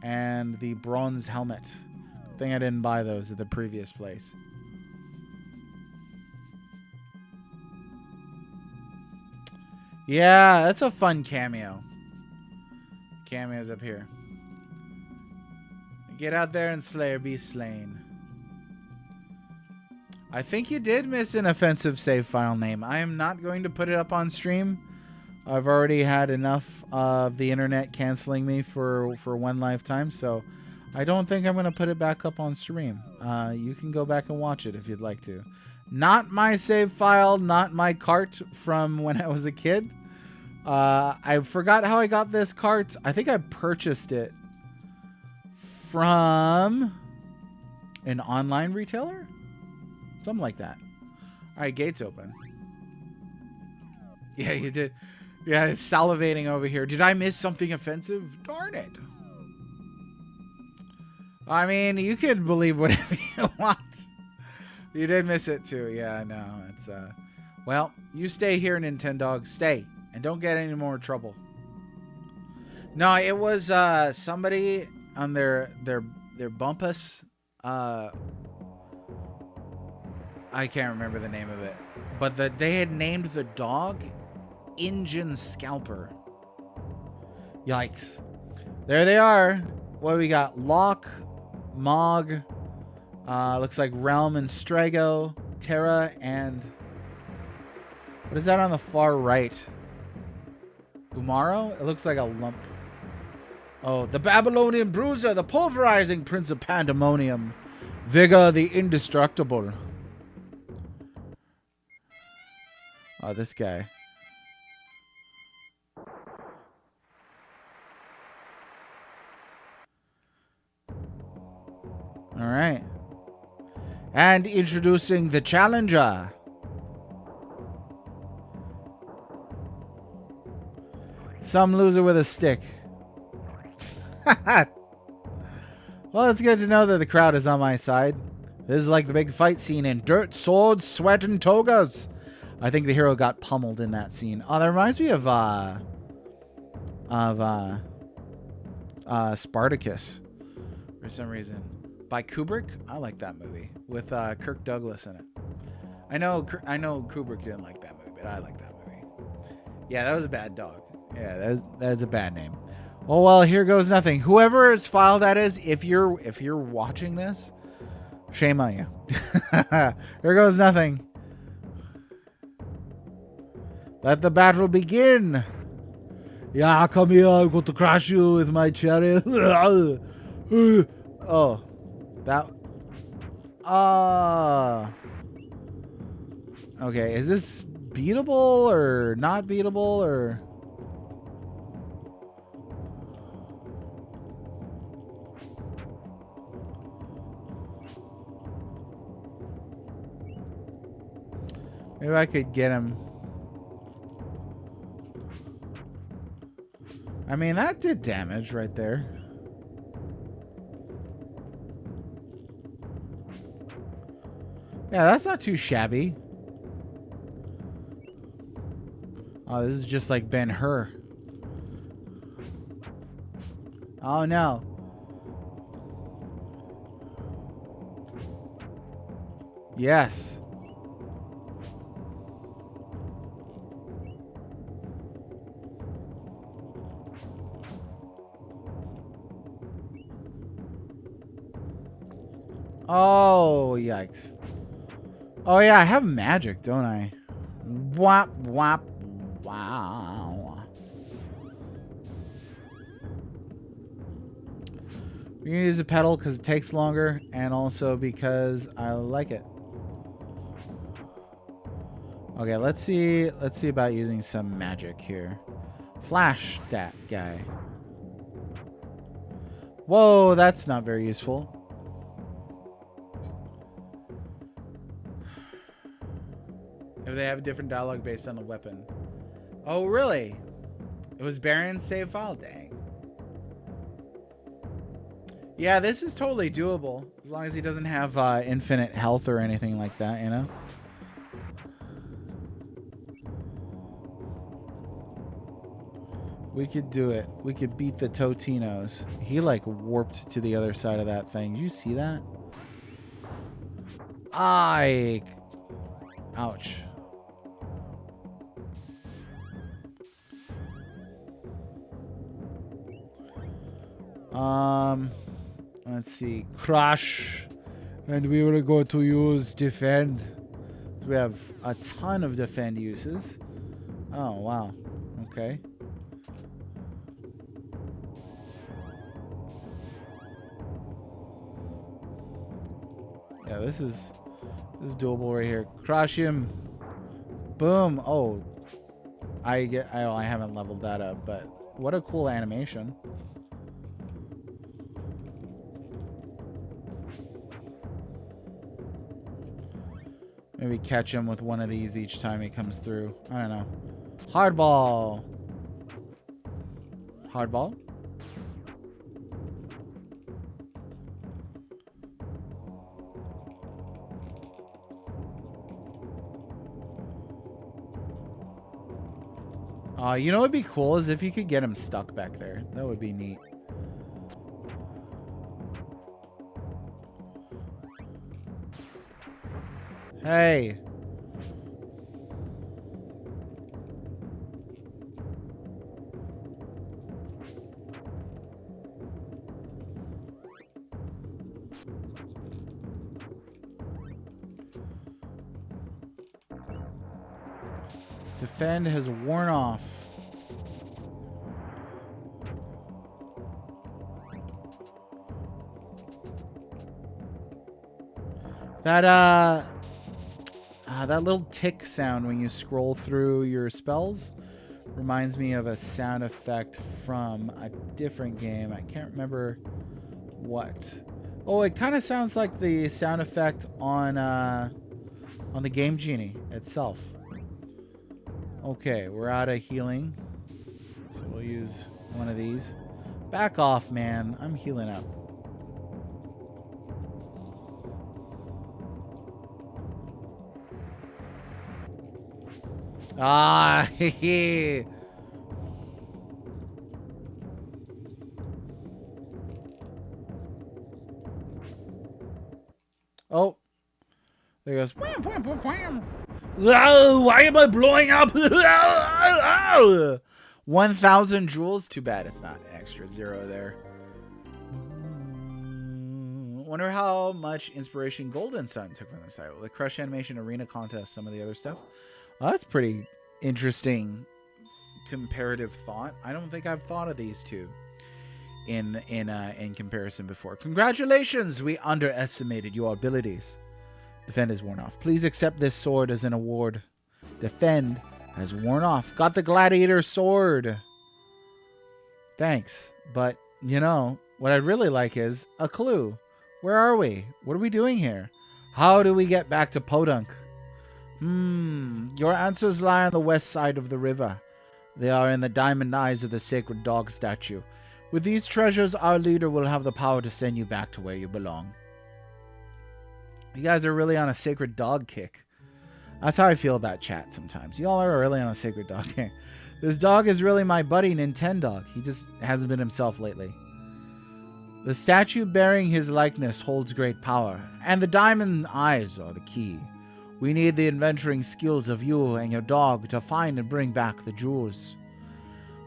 and the bronze helmet. Good thing I didn't buy those at the previous place. Yeah, that's a fun cameo. Cameo's up here. Get out there and slay or be slain. I think you did miss an offensive save file name. I am not going to put it up on stream. I've already had enough of the internet canceling me for one lifetime, so I don't think I'm going to put it back up on stream. You can go back and watch it if you'd like to. Not my save file, not my cart from when I was a kid. I forgot how I got this cart. I think I purchased it from an online retailer? Something like that. All right, gate's open. Yeah, you did. Yeah, it's salivating over here. Did I miss something offensive? Darn it. I mean, you could believe whatever you want. You did miss it too. Yeah, I know. It's well, you stay here, Nintendo. Stay and don't get any more trouble. No, it was somebody on their bumpus. I can't remember the name of it, but they had named the dog Engine Scalper. Yikes! There they are. What do we got? Locke, Mog. Looks like Realm and Strago, Terra, and what is that on the far right? Umaro? It looks like a lump. Oh, the Babylonian Bruiser, the pulverizing Prince of Pandemonium, Vigor the Indestructible. Oh, this guy. All right. And introducing the challenger. Some loser with a stick. Well, it's good to know that the crowd is on my side. This is like the big fight scene in Dirt, Swords, Sweat, and Togas. I think the hero got pummeled in that scene. Oh, that reminds me of Spartacus for some reason. By Kubrick? I like that movie with Kirk Douglas in it. I know Kubrick didn't like that movie, but I like that movie. Yeah, that was a bad dog. Yeah, that is a bad name. Oh well, here goes nothing. Whoever's file that is, if you're watching this, shame on you. Here goes nothing. Let the battle begin. Yeah, come here. I'm going to crush you with my chariot. Oh, that. Okay, is this beatable or not beatable or? Maybe I could get him. I mean, that did damage right there. Yeah, that's not too shabby. Oh, this is just like Ben-Hur. Oh, no. Yes. Oh, yikes. Oh, yeah, I have magic, don't I? Whop, whop, wow. We're going to use a pedal because it takes longer and also because I like it. Okay, let's see about using some magic here. Flash that guy. Whoa, that's not very useful. If they have a different dialogue based on the weapon. Oh, really? It was Baron's save file? Dang. Yeah, this is totally doable. As long as he doesn't have infinite health or anything like that, you know? We could do it. We could beat the Totinos. He, like, warped to the other side of that thing. Did you see that? Ouch. Let's see. Crush. And we were going to use defend. We have a ton of defend uses. Oh, wow. Okay. Yeah, this is doable right here. Crush him. Boom. Oh. I haven't leveled that up, but what a cool animation. Maybe catch him with one of these each time he comes through. I don't know. Hardball. Hardball? You know what would be cool is if you could get him stuck back there. That would be neat. Hey. Defend has worn off. That little tick sound when you scroll through your spells reminds me of a sound effect from a different game. I can't remember what. Oh, it kind of sounds like the sound effect on the Game Genie itself. Okay, we're out of healing, so we'll use one of these. Back off, man. I'm healing up. Hehe. Oh. There he goes. Wham, wham, wham, wham. Oh, why am I blowing up? 1,000 jewels? Too bad it's not an extra 0 there. Wonder how much inspiration Golden Sun took from this title. The Crush Animation Arena Contest, some of the other stuff. Well, that's pretty interesting comparative thought. I don't think I've thought of these two in comparison before. Congratulations! We underestimated your abilities. Defend is worn off. Please accept this sword as an award. Defend has worn off. Got the gladiator sword. Thanks. But, you know, what I'd really like is a clue. Where are we? What are we doing here? How do we get back to Podunk? Your answers lie on the west side of the river. They are in the diamond eyes of the sacred dog statue. With these treasures, our leader will have the power to send you back to where you belong. You guys are really on a sacred dog kick. That's how I feel about chat sometimes. Y'all are really on a sacred dog kick. This dog is really my buddy, Nintendog. He just hasn't been himself lately. The statue bearing his likeness holds great power, and the diamond eyes are the key. We need the adventuring skills of you and your dog to find and bring back the jewels.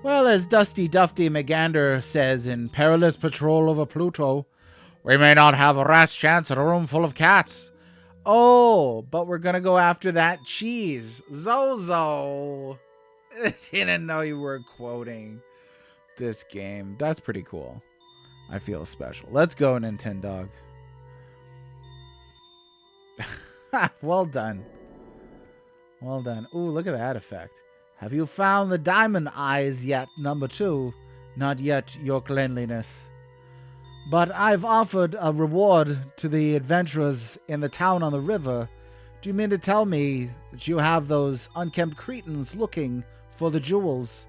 Well, as Dusty Dufty McGander says in Perilous Patrol over Pluto, We may not have a rat's chance in a room full of cats. Oh, but we're gonna go after that cheese. Zozo. Didn't know you were quoting this game. That's pretty cool. I feel special. Let's go, Nintendo. Well done. Well done. Ooh, look at that effect. Have you found the diamond eyes yet, number 2? Not yet, your cleanliness. But I've offered a reward to the adventurers in the town on the river. Do you mean to tell me that you have those unkempt cretins looking for the jewels?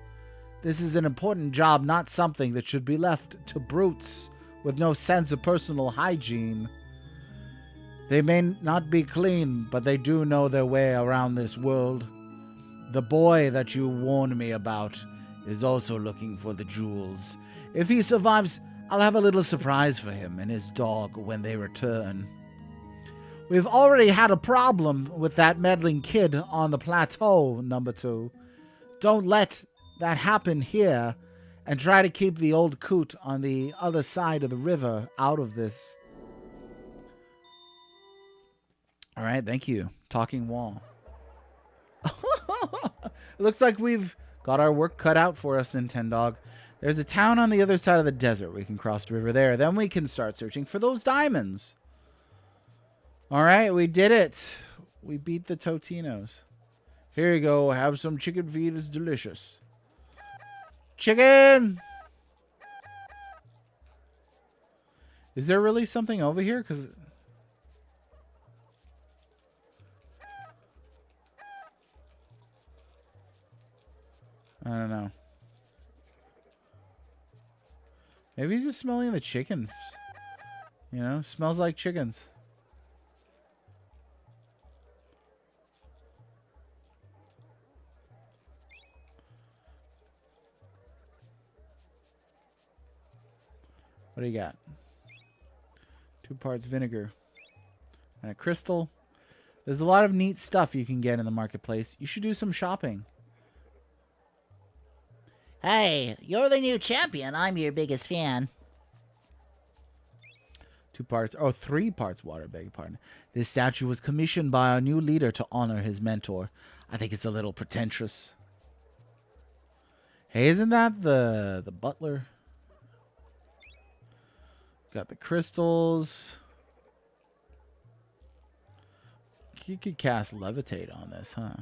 This is an important job, not something that should be left to brutes with no sense of personal hygiene. They may not be clean, but they do know their way around this world. The boy that you warned me about is also looking for the jewels. If he survives, I'll have a little surprise for him and his dog when they return. We've already had a problem with that meddling kid on the plateau, number 2. Don't let that happen here, and try to keep the old coot on the other side of the river out of this. All right, thank you. Talking wall. Looks like we've got our work cut out for us, Nintendo. There's a town on the other side of the desert. We can cross the river there. Then we can start searching for those diamonds. All right, we did it. We beat the Totinos. Here you go. Have some chicken feet. It's delicious. Chicken! Is there really something over here? Because I don't know. Maybe he's just smelling the chickens. You know, smells like chickens. What do you got? 2 parts vinegar and a crystal. There's a lot of neat stuff you can get in the marketplace. You should do some shopping. Hey, you're the new champion. I'm your biggest fan. 2 parts. Oh, 3 parts water, beg your pardon. This statue was commissioned by our new leader to honor his mentor. I think it's a little pretentious. Hey, isn't that the butler? Got the crystals. You could cast levitate on this, huh?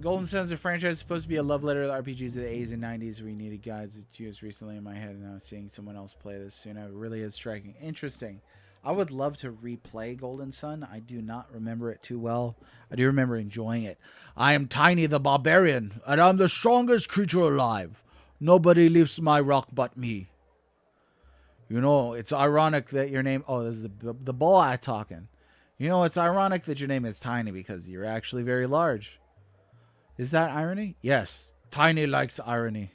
Golden Sun's a franchise supposed to be a love letter to the RPGs of the 80s and 90s. We needed guides that used recently in my head, and I was seeing someone else play this. You know, it really is striking. Interesting. I would love to replay Golden Sun. I do not remember it too well. I do remember enjoying it. I am Tiny the Barbarian, and I'm the strongest creature alive. Nobody lifts my rock but me. You know, it's ironic that your name... Oh, this is the boy talking. You know, it's ironic that your name is Tiny because you're actually very large. Is that irony? Yes. Tiny likes irony.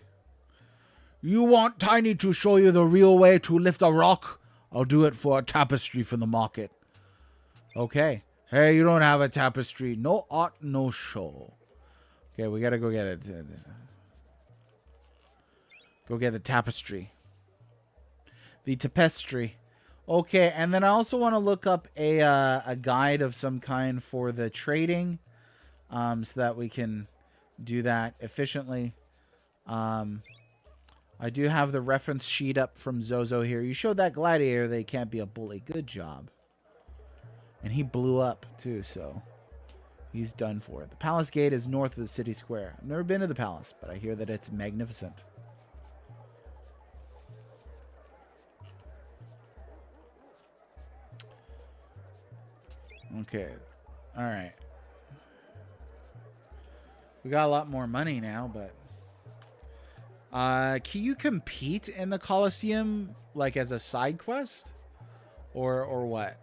You want Tiny to show you the real way to lift a rock? I'll do it for a tapestry from the market. Okay. Hey, you don't have a tapestry. No art, no show. Okay, we gotta go get it. Go get the tapestry. The tapestry. Okay, and then I also want to look up a guide of some kind for the trading, so that we can do that efficiently. I do have the reference sheet up from Zozo here. You showed that gladiator they can't be a bully. Good job. And he blew up too, so he's done for it. The palace gate is north of the city square. I've never been to the palace, but I hear that it's magnificent. Okay. All right. We got a lot more money now, but can you compete in the Colosseum like as a side quest? Or what?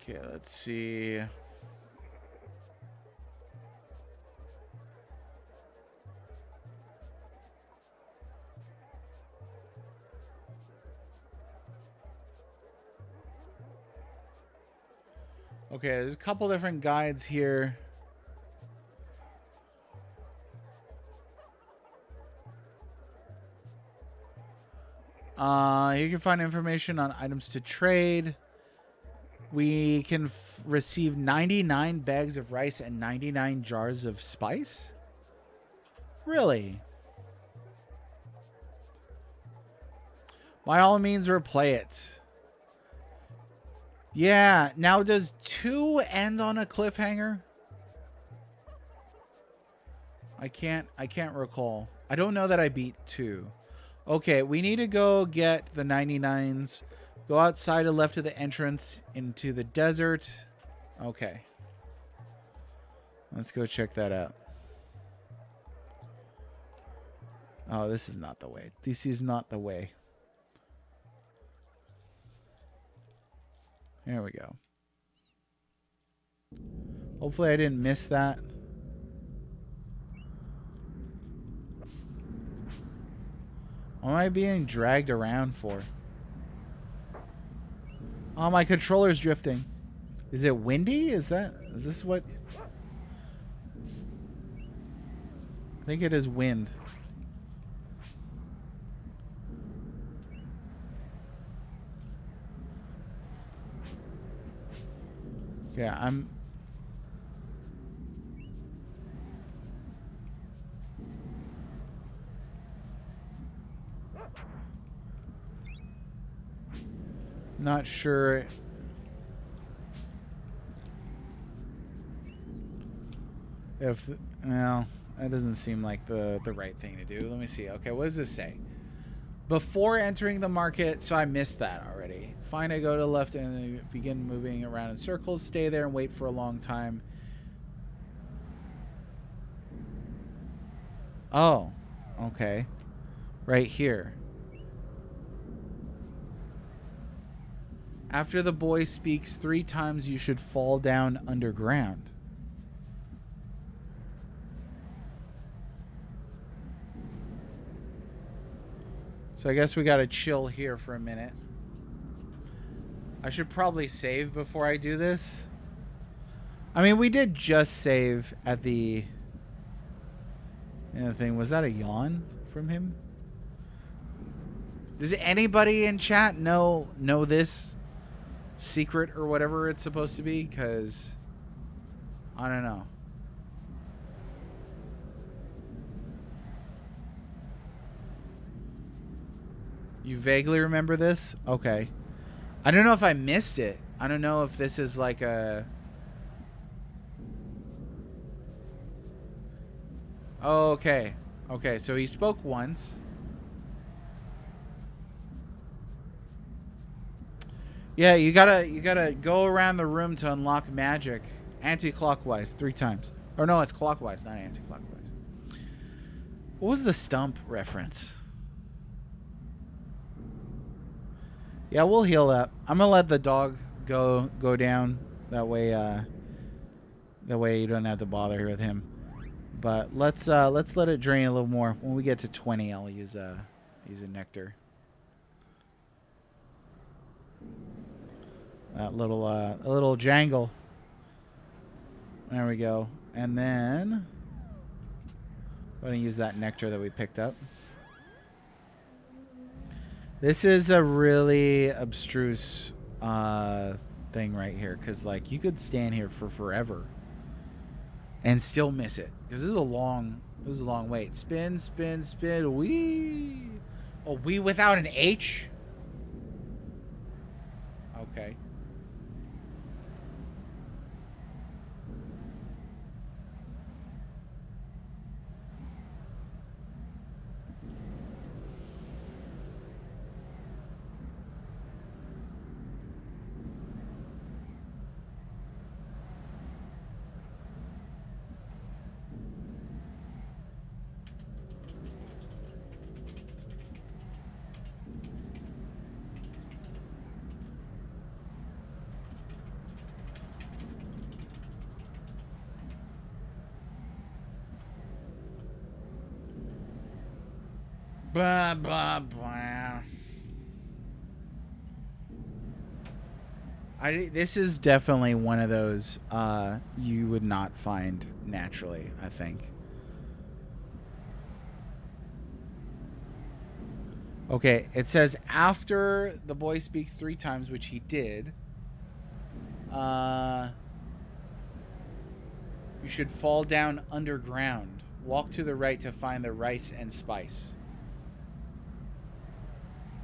Okay, let's see. Okay, there's a couple different guides here. You can find information on items to trade. We can receive 99 bags of rice and 99 jars of spice. Really? By all means, replay it. Yeah. Now, does 2 end on a cliffhanger? I can't recall. I don't know that I beat 2. Okay, we need to go get the 99s. Go outside to left of the entrance into the desert. Okay. Let's go check that out. Oh, this is not the way. This is not the way. There we go. Hopefully I didn't miss that. What am I being dragged around for? Oh, my controller's drifting. Is it windy? Is this what? I think it is wind. Yeah, I'm... not sure. If... well, that doesn't seem like the right thing to do. Let me see. Okay, what does this say? Before entering the market, so I missed that already. Fine, I go to the left and begin moving around in circles. Stay there and wait for a long time. Oh, okay. Right here. After the boy speaks 3 times, you should fall down underground. So I guess we gotta chill here for a minute. I should probably save before I do this. I mean, we did just save at the thing. Was that a yawn from him? Does anybody in chat know this secret or whatever it's supposed to be? Because I don't know. You vaguely remember this? Okay. I don't know if I missed it. I don't know if this is like a... oh, okay. Okay, so he spoke once. Yeah, you gotta go around the room to unlock magic. Anti-clockwise 3 times. Or no, it's clockwise, not anti-clockwise. What was the stump reference? Yeah, we'll heal up. I'm gonna let the dog go down. That way you don't have to bother with him. But let's let it drain a little more. When we get to 20, I'll use a nectar. That little jangle. There we go. And then I'm gonna use that nectar that we picked up. This is a really abstruse thing right here, because like you could stand here for forever and still miss it, because this is a long wait. Spin, spin, spin. Wee. Oh, we without an H. Okay. Blah, blah, blah. This is definitely one of those you would not find naturally, I think. Okay, it says after the boy speaks 3 times, which he did, you should fall down underground. Walk to the right to find the rice and spice.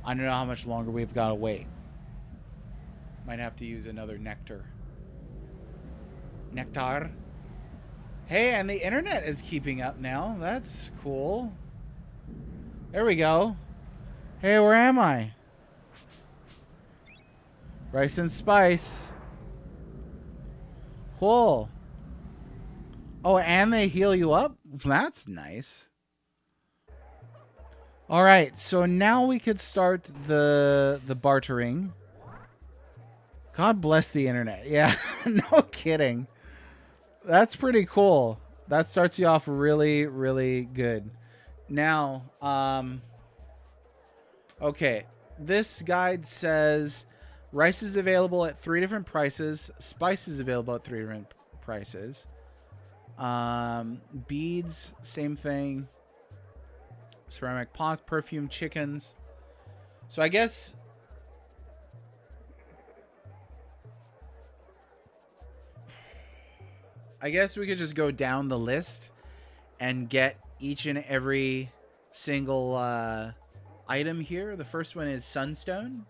I don't know how much longer we've got to wait. Might have to use another nectar. Nectar. Hey, and the internet is keeping up now. That's cool. There we go. Hey, where am I? Rice and spice. Cool. Oh, and they heal you up? That's nice. All right, so now we could start the bartering. God bless the internet. Yeah, no kidding. That's pretty cool. That starts you off really, really good. Now, okay. This guide says rice is available at 3 different prices. Spice is available at 3 different prices. Beads, same thing. Ceramic pots, perfume, chickens. So I guess we could just go down the list and get each and every single item here. The first one is sunstone.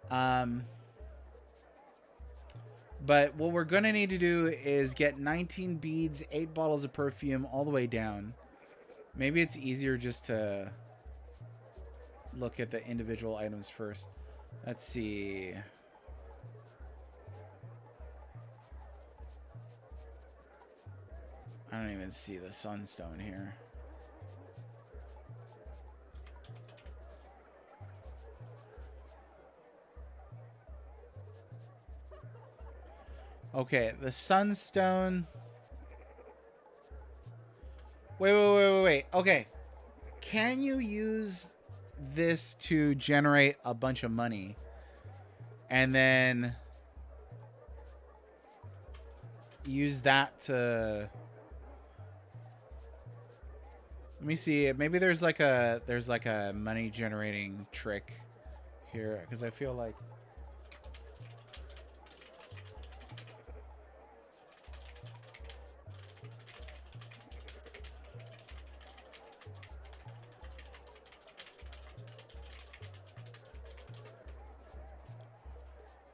But what we're going to need to do is get 19 beads, 8 bottles of perfume all the way down. Maybe it's easier just to look at the individual items first. Let's see. I don't even see the sunstone here. Okay, the sunstone. Wait. Okay. Can you use this to generate a bunch of money? And then use that to... Let me see. Maybe there's like a money generating trick here, because I feel like...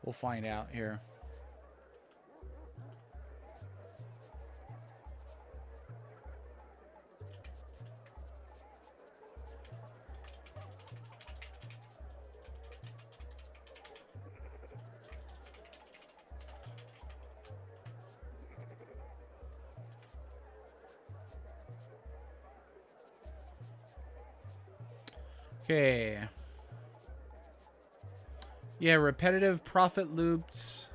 We'll find out here. Okay. Yeah, repetitive profit loops.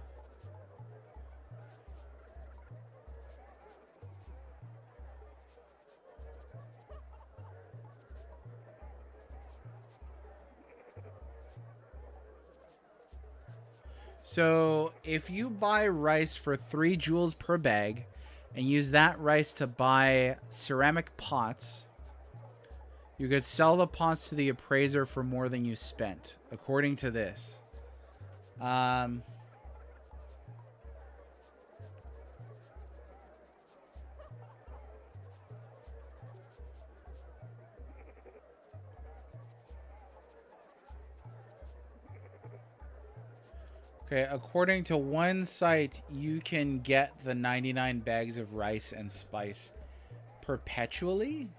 So if you buy rice for 3 jewels per bag and use that rice to buy ceramic pots, you could sell the pots to the appraiser for more than you spent, according to this. Okay, according to one site, you can get the 99 bags of rice and spice perpetually.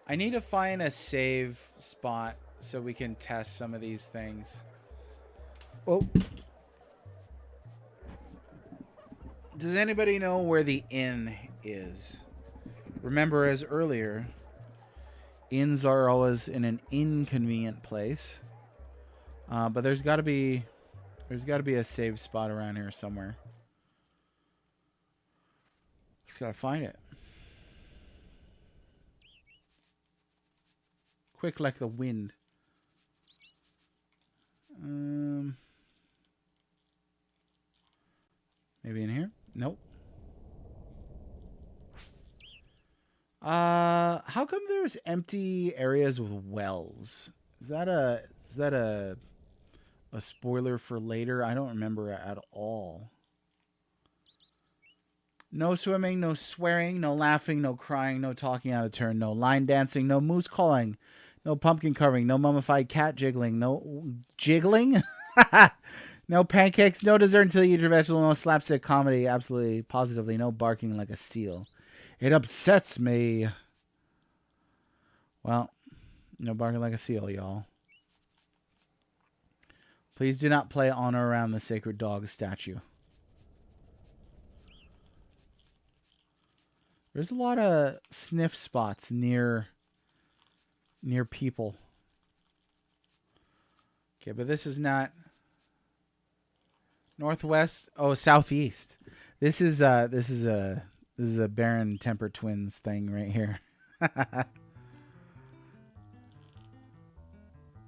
I need to find a save spot so we can test some of these things. Oh. Does anybody know where the inn is? Remember, as earlier, inns are always in an inconvenient place. But there's got to be a save spot around here somewhere. Just got to find it. quick like the wind. Maybe in here? Nope. How come there's empty areas with wells? Is that a spoiler for later? I don't remember at all. No swimming, no swearing, no laughing, no crying, no talking out of turn, no line dancing, no moose calling, no pumpkin carving, no mummified cat jiggling, no jiggling? No pancakes, no dessert until you eat your vegetable, no slapstick comedy, absolutely, positively, no barking like a seal. It upsets me. Well, no barking like a seal, y'all. Please do not play on or around the sacred dog statue. There's a lot of sniff spots near people. Okay, but this is not northwest. Oh, southeast. This is a Baron Temper Twins thing right here.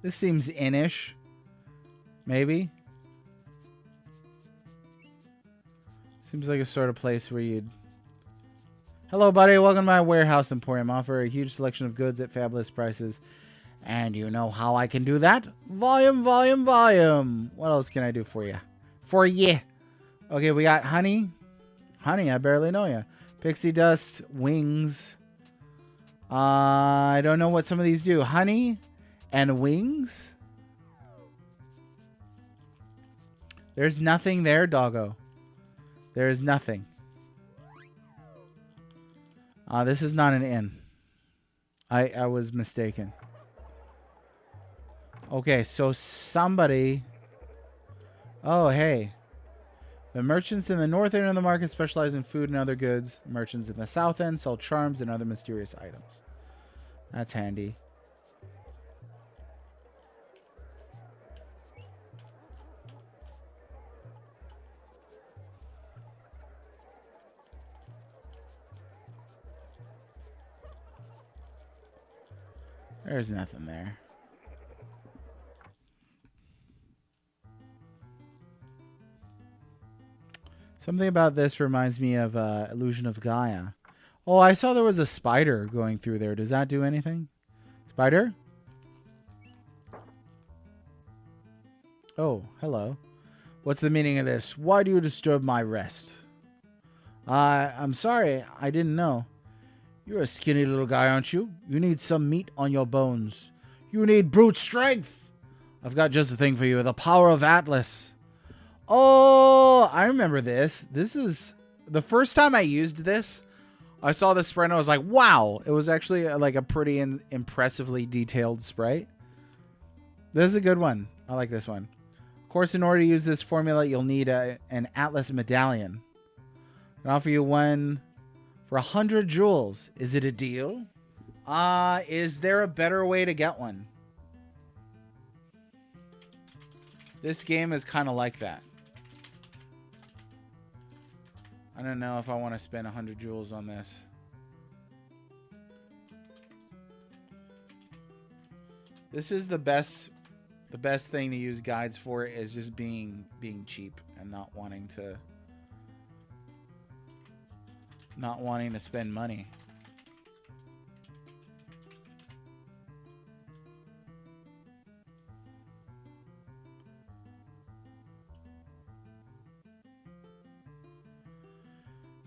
This seems innish. Maybe. Seems like a sort of place where you'd... Hello, buddy. Welcome to my warehouse emporium. Offer a huge selection of goods at fabulous prices. And you know how I can do that? Volume, volume, volume. What else can I do for you? For ye. Okay, we got honey. Honey, I barely know you. Pixie dust, wings. I don't know what some of these do. Honey and wings? There's nothing there, doggo. There is nothing. This is not an inn. I was mistaken. Okay, so somebody... Oh, hey. The merchants in the north end of the market specialize in food and other goods. The merchants in the south end sell charms and other mysterious items. That's handy. There's nothing there. Something about this reminds me of Illusion of Gaia. Oh, I saw there was a spider going through there. Does that do anything? Spider? Oh, hello. What's the meaning of this? Why do you disturb my rest? I'm sorry. I didn't know. You're a skinny little guy, aren't you? You need some meat on your bones. You need brute strength. I've got just the thing for you. The power of Atlas. Oh, I remember this. This is the first time I used this. I saw the sprite and I was like, wow. It was actually like a pretty impressively detailed sprite. This is a good one. I like this one. Of course, in order to use this formula, you'll need an Atlas medallion. I can offer you one for 100 jewels. Is it a deal? Is there a better way to get one? This game is kind of like that. I don't know if I want to spend 100 jewels on this. This is the best thing to use guides for is just being cheap and not wanting to spend money.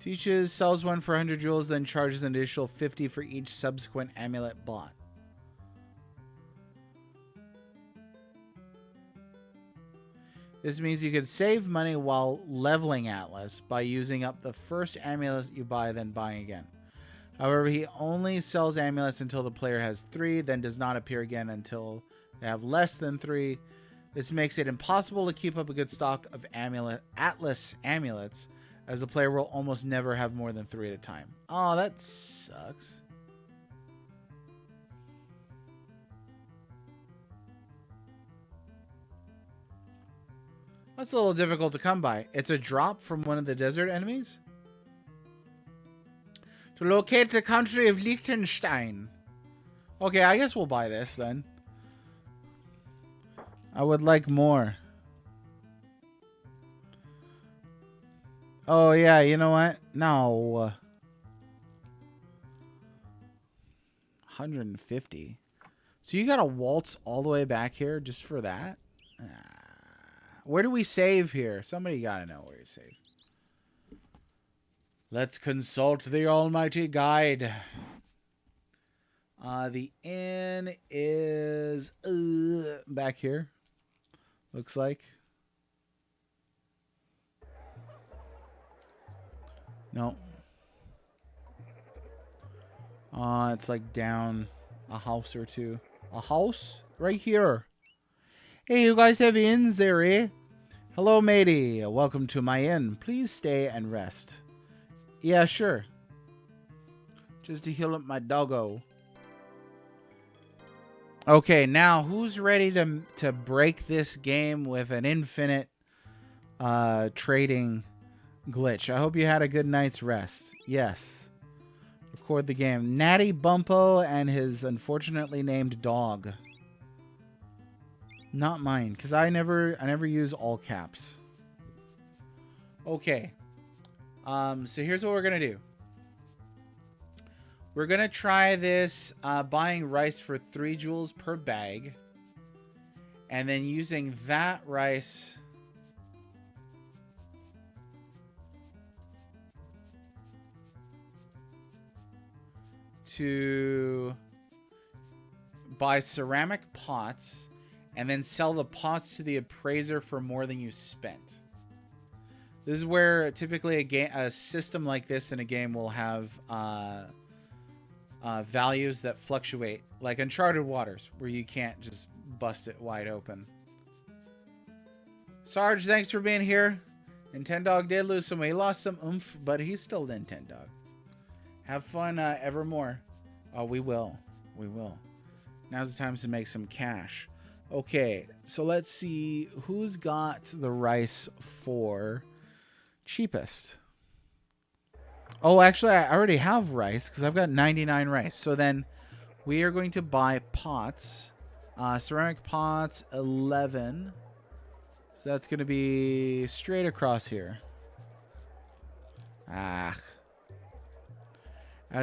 Teaches, sells one for 100 jewels, then charges an additional 50 for each subsequent amulet bought. This means you can save money while leveling Atlas by using up the first amulet you buy, then buying again. However, he only sells amulets until the player has 3, then does not appear again until they have less than 3. This makes it impossible to keep up a good stock of Atlas amulets, as the player will almost never have more than 3 at a time. Oh, that sucks. That's a little difficult to come by. It's a drop from one of the desert enemies. To locate the country of Liechtenstein. Okay, I guess we'll buy this then. I would like more. Oh, yeah, you know what? No. 150. So you gotta waltz all the way back here just for that? Where do we save here? Somebody gotta know where you save. Let's consult the almighty guide. The inn is back here. Looks like. No. It's like down a house or two. A house? Right here. Hey, you guys have inns there, eh? Hello, matey. Welcome to my inn. Please stay and rest. Yeah, sure. Just to heal up my doggo. Okay, now who's ready to break this game with an infinite trading glitch? I hope you had a good night's rest. Yes. Record the game. Natty Bumpo and his unfortunately named dog. Not mine, because I never use all caps. Okay. So here's what we're gonna do. We're going to try this buying rice for 3 jewels per bag. And then using that rice to buy ceramic pots and then sell the pots to the appraiser for more than you spent. This is where typically a system like this in a game will have values that fluctuate, like Uncharted Waters, where you can't just bust it wide open. Sarge, thanks for being here. Nintendog did lose some. He lost some oomph, but he's still Nintendog. Have fun, Evermore. Oh, we will. We will. Now's the time to make some cash. Okay, so let's see who's got the rice for cheapest. Oh, actually, I already have rice because I've got 99 rice. So then we are going to buy pots. Ceramic pots, 11. So that's going to be straight across here. As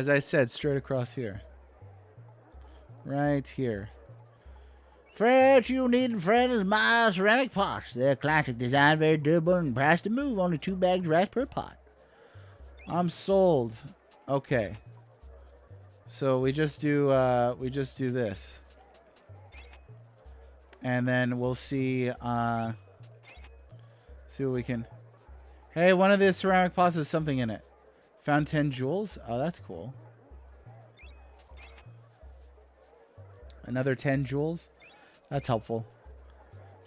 I said, straight across here. Right here. First, you need and friend is my ceramic pots. They're classic design, very durable, and price to move. Only 2 bags rice per pot. I'm sold. Okay. So we just do this. And then we'll see what we can. Hey, one of the ceramic pots has something in it. Found 10 jewels. Oh, that's cool. Another 10 jewels. That's helpful.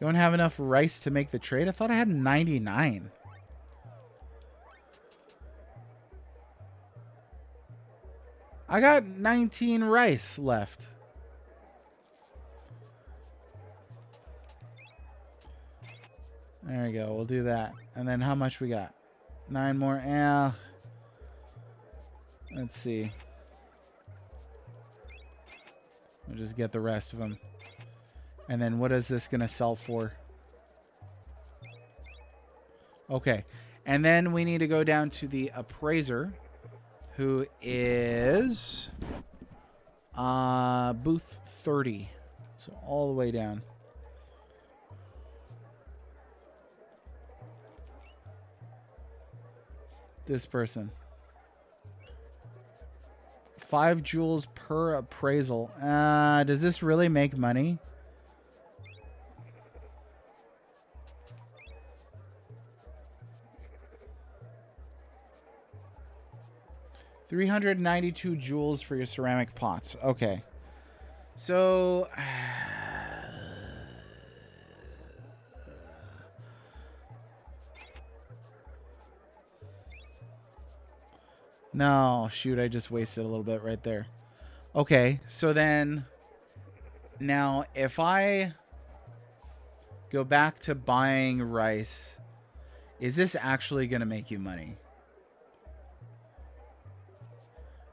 Don't have enough rice to make the trade. I thought I had 99. I got 19 rice left. There we go. We'll do that. And then how much we got? 9 more. Yeah. Let's see. We'll just get the rest of them. And then what is this going to sell for? Okay. And then we need to go down to the appraiser, who is booth 30. So all the way down. This person. 5 jewels per appraisal. Does this really make money? $392 jewels for your ceramic pots. Okay. So no, shoot, I just wasted a little bit right there. Okay, so then now if I go back to buying rice, is this actually going to make you money?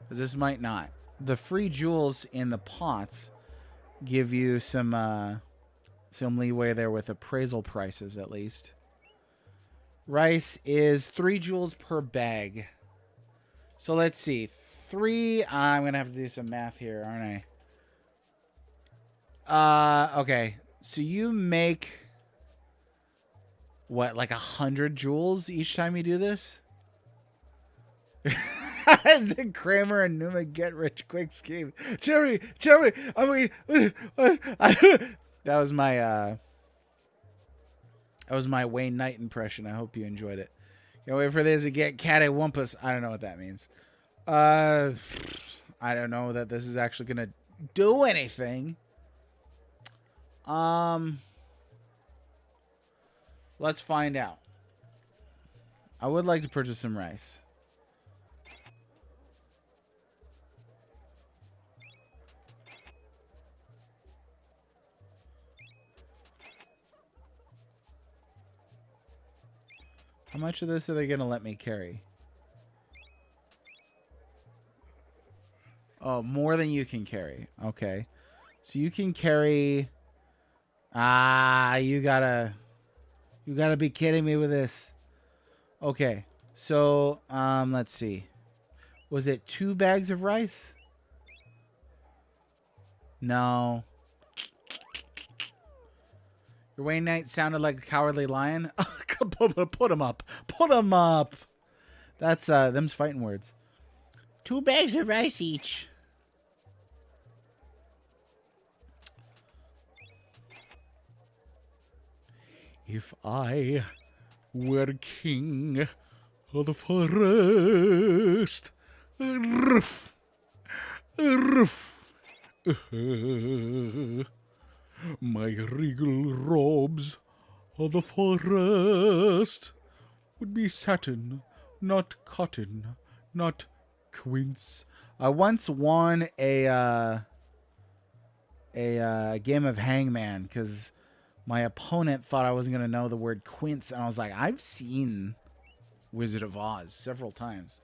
Because this might not. the free jewels in the pots give you some leeway there with appraisal prices, at least. Rice is 3 jewels per bag. So let's see. 3. I'm going to have to do some math here, aren't I? Okay. So you make, what, like 100 jewels each time you do this? Is it Kramer and Numa get rich quick scheme? Jerry, I mean, that was my Wayne Knight impression. I hope you enjoyed it. Can't wait for this to get cattywampus. I don't know what that means. I don't know that this is actually gonna do anything. Let's find out. I would like to purchase some rice. How much of this are they gonna let me carry? Oh, more than you can carry. Okay. So you can carry... you gotta be kidding me with this. Okay. So, let's see. Was it 2 bags of rice? No. Your Wayne Knight sounded like a cowardly lion. Put him up. Put him up. That's, them's fighting words. 2 bags of rice each. If I were king of the forest, ruff, ruff, my regal robes of the forest would be satin, not cotton, not quince. I once won a game of Hangman because my opponent thought I wasn't going to know the word quince, and I was like, I've seen Wizard of Oz several times.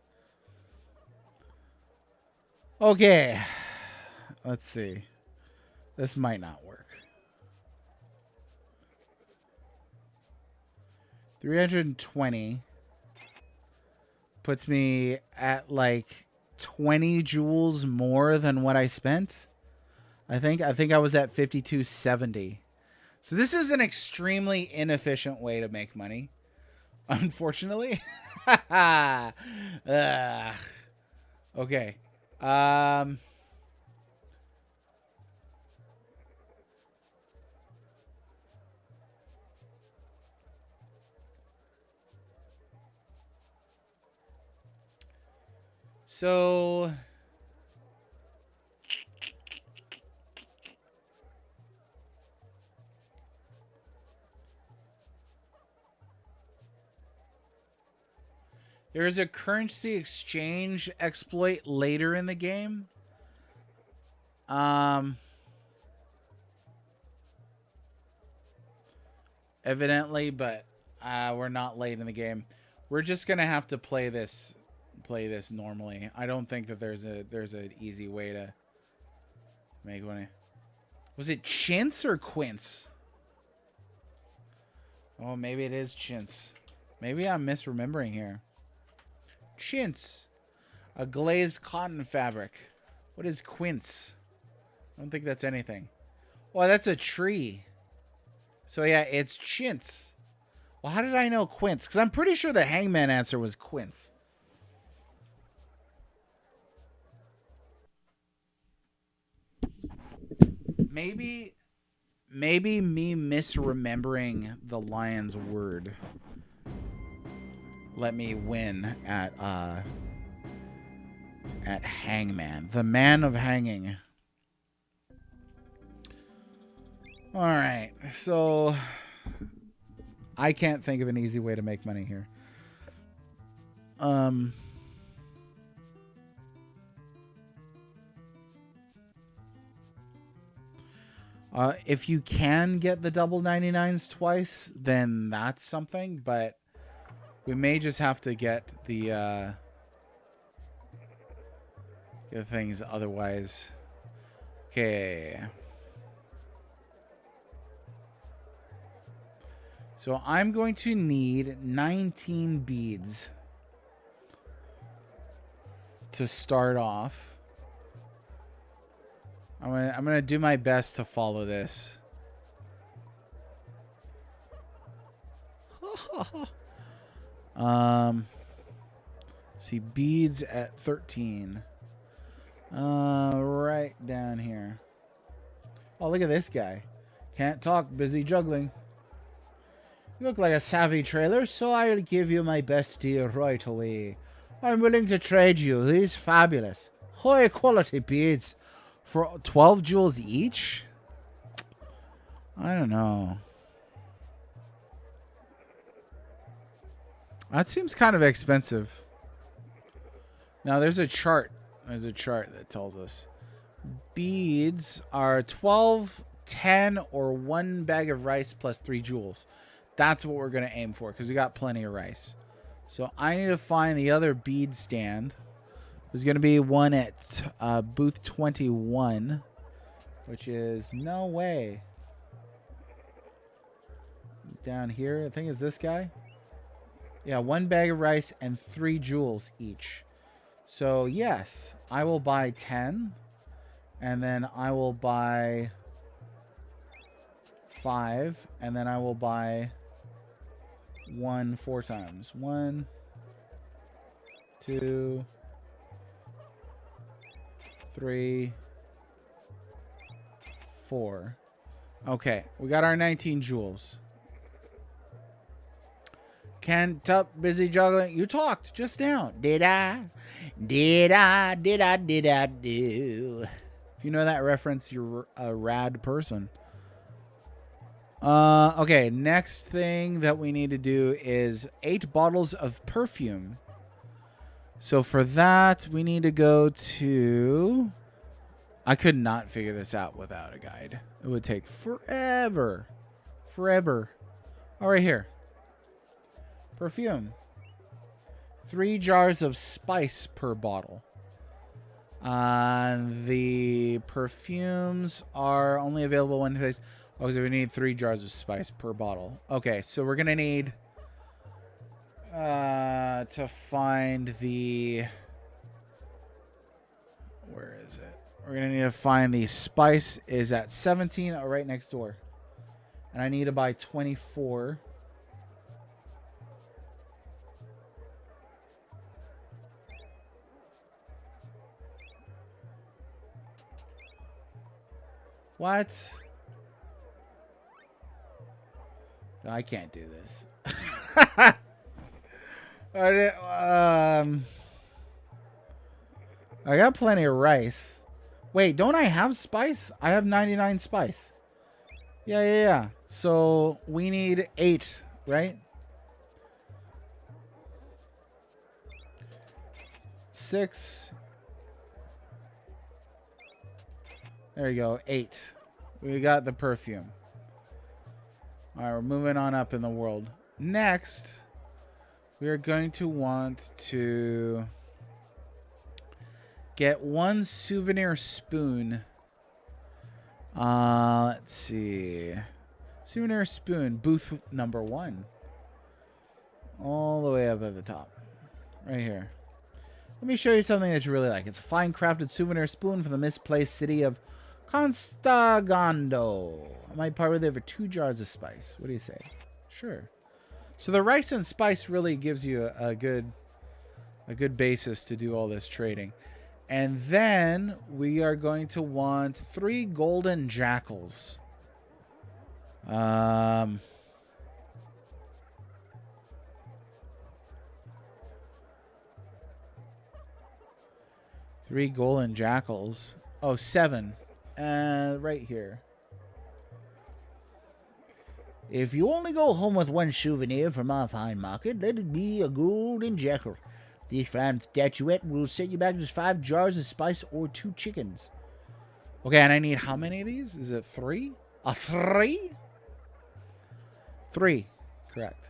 Okay. Let's see. This might not work. 320 puts me at like 20 jewels more than what I spent. I think I was at 5270. So this is an extremely inefficient way to make money, unfortunately. Okay. So there is a currency exchange exploit later in the game. Evidently, but we're not late in the game. We're just gonna have to play this normally. I don't think that there's an easy way to make money. Was it chintz or quince? Oh, maybe it is chintz. Maybe I'm misremembering here. Chintz. A glazed cotton fabric. What is quince? I don't think that's anything. Oh, that's a tree. So yeah, it's chintz. Well, how did I know quince? Because I'm pretty sure the Hangman answer was quince. Maybe me misremembering the lion's word let me win at Hangman, the man of hanging. All right, so I can't think of an easy way to make money here. If you can get the double 99s twice, then that's something, but we may just have to get the Get things otherwise. Okay. So I'm going to need 19 beads to start off. I'm gonna do my best to follow this. See, beads at 13. Right down here. Oh, look at this guy. Can't talk, busy juggling. You look like a savvy trader, so I'll give you my best deal right away. I'm willing to trade you these fabulous, high quality beads for 12 jewels each? I don't know. That seems kind of expensive. Now, there's a chart. There's a chart that tells us. Beads are 12, 10, or 1 bag of rice plus 3 jewels. That's what we're going to aim for because we got plenty of rice. So I need to find the other bead stand. There's going to be one at booth 21, which is no way. Down here, I think it's this guy. Yeah, 1 bag of rice and 3 jewels each. So yes, I will buy 10. And then I will buy 5. And then I will buy 1 4 times. 1, 2, 3, 4. Okay, we got our 19 jewels. Can't up, busy juggling. You talked just now. Did I? Did I do? If you know that reference, you're a rad person. Okay, next thing that we need to do is 8 bottles of perfume. So for that, we need to go to... I could not figure this out without a guide. It would take forever. Forever. Oh, right here. Perfume. 3 jars of spice per bottle. The perfumes are only available one place. Oh, so we need 3 jars of spice per bottle. Okay, so we're gonna need to find the... Where is it? We're gonna need to find the spice is at 17, right next door. And I need to buy 24. What? No, I can't do this. I got plenty of rice. Wait, don't I have spice? I have 99 spice. Yeah. So we need 8, right? 6. There you go, 8. We got the perfume. All right, we're moving on up in the world. Next, we are going to want to get 1 souvenir spoon. Let's see. Souvenir spoon, booth number 1. All the way up at the top. Right here. Let me show you something that you really like. It's a fine crafted souvenir spoon from the misplaced city of Constagando. I might part with it for 2 jars of spice. What do you say? Sure. So the rice and spice really gives you a good basis to do all this trading. And then we are going to want 3 golden jackals. 3 golden jackals. Oh, 7. Right here. If you only go home with 1 souvenir from our fine market, let it be a golden jackal. This fine statuette will set you back just 5 jars of spice or 2 chickens. Okay, and I need how many of these? Is it 3? A 3? 3. Correct.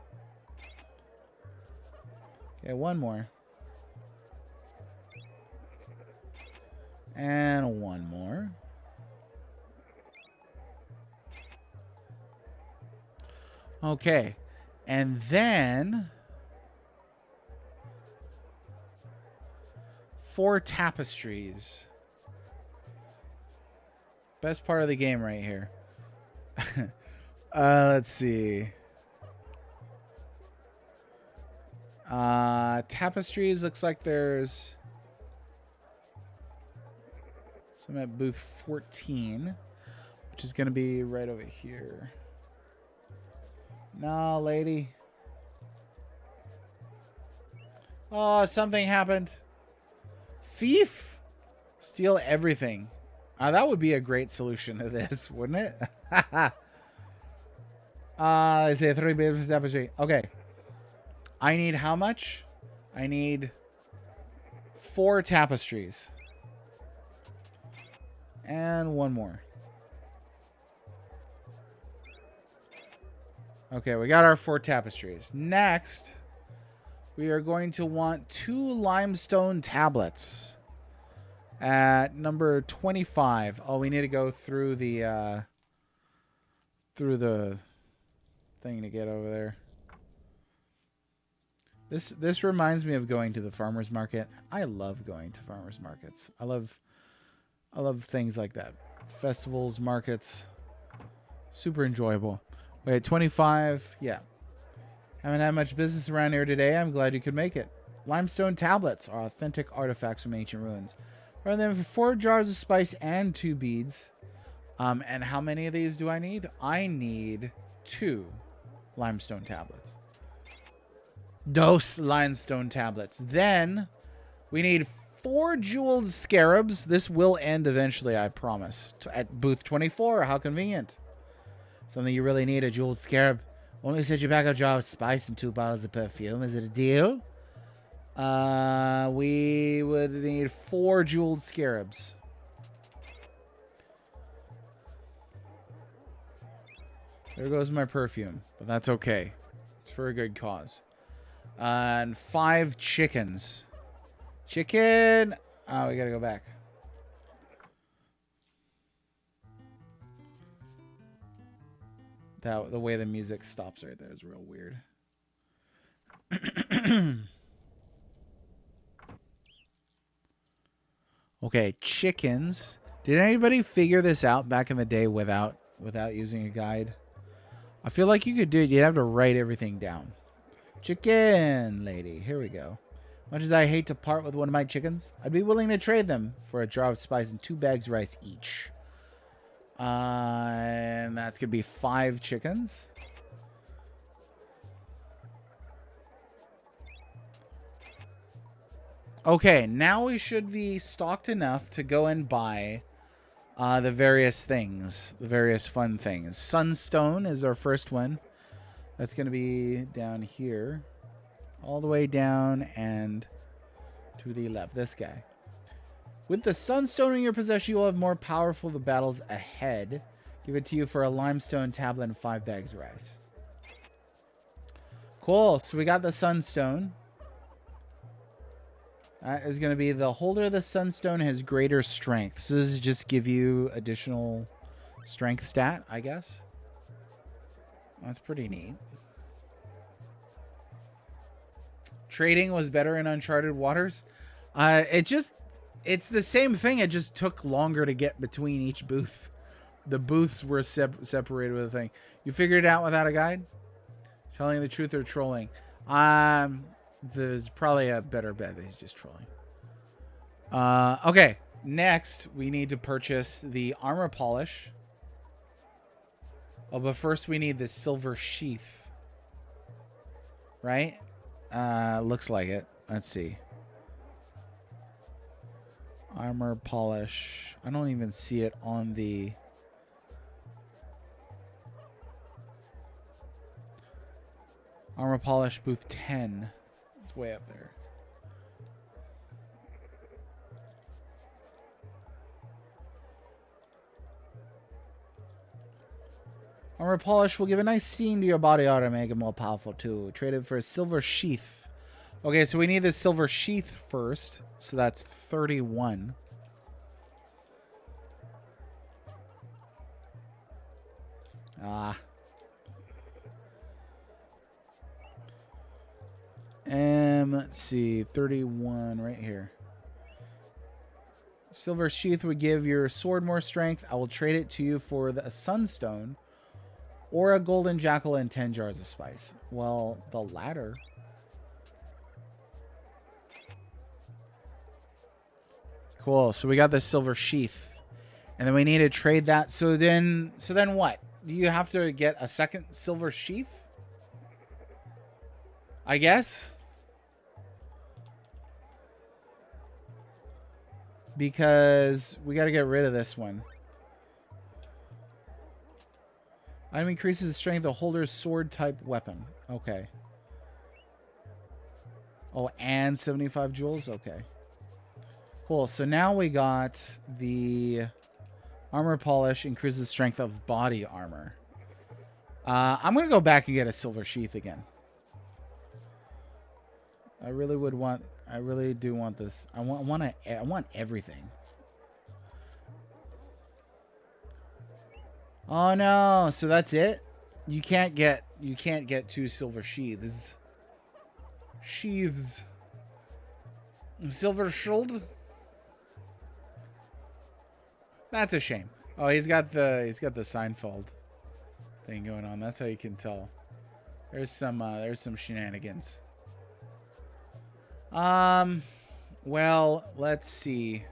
Okay, 1 more. And one more. Okay. And then 4 tapestries. Best part of the game right here. Let's see. Tapestries looks like there's some at booth 14, which is going to be right over here. No, lady. Oh, something happened. Thief? Steal everything. That would be a great solution to this, wouldn't it? I say 3 babies tapestry. Okay. I need how much? I need 4 tapestries. And one more. Okay, we got our 4 tapestries. Next, we are going to want 2 limestone tablets. At number 25. Oh, we need to go through the thing to get over there. This reminds me of going to the farmers market. I love going to farmers markets. I love things like that. Festivals, markets. Super enjoyable. Wait, 25. Yeah. Haven't had much business around here today. I'm glad you could make it. Limestone tablets are authentic artifacts from ancient ruins. Rather than for 4 jars of spice and 2 beads. And how many of these do I need? I need 2 limestone tablets. Dose limestone tablets. Then we need 4 jeweled scarabs. This will end eventually, I promise. At booth 24. How convenient. Something you really need, a jeweled scarab. Only set you back a jar of spice and 2 bottles of perfume. Is it a deal? We would need 4 jeweled scarabs. There goes my perfume, but that's okay. It's for a good cause. And 5 chickens. Chicken! Oh, we gotta go back. The way the music stops right there is real weird. Okay, chickens. Did anybody figure this out back in the day without using a guide? I feel like you could do it. You'd have to write everything down. Chicken lady. Here we go. Much as I hate to part with one of my chickens, I'd be willing to trade them for a jar of spice and 2 bags of rice each. And that's going to be 5 chickens. Okay, now we should be stocked enough to go and buy the various things, the various fun things. Sunstone is our first one. That's going to be down here. All the way down and to the left. This guy. With the Sunstone in your possession, you will have more powerful the battles ahead. Give it to you for a limestone tablet and 5 bags of rice. Cool. So we got the Sunstone. That is going to be the holder of the Sunstone has greater strength. So this is just give you additional strength stat, I guess. That's pretty neat. Trading was better in Uncharted Waters. It's the same thing. It just took longer to get between each booth. The booths were separated with a thing. You figured it out without a guide? Telling the truth or trolling? There's probably a better bet that he's just trolling. Okay. Next, we need to purchase the armor polish. Oh, but first we need the silver sheath. Right? Looks like it. Let's see. Armor polish. I don't even see it on the... Armor polish booth 10. It's way up there. Armor polish will give a nice sheen to your body armor and make it more powerful too. Traded for a silver sheath. Okay, so we need the silver sheath first. So that's 31. Ah. Let's see, 31 right here. Silver sheath would give your sword more strength. I will trade it to you for a sunstone or a golden jackal and 10 jars of spice. Well, the latter. Cool. So we got this silver sheath. And then we need to trade that. So then what? Do you have to get a second silver sheath? I guess. Because we got to get rid of this one. Item increases the strength of the holder's sword type weapon. Okay. Oh, and 75 jewels? Okay. Cool. So now we got the armor polish increases the strength of body armor. I'm going to go back and get a silver sheath again. I really do want this. I want everything. Oh no, so that's it? You can't get 2 silver sheaths. Silver shield? That's a shame. Oh, he's got the Seinfeld thing going on. That's how you can tell. There's some shenanigans. Well, let's see.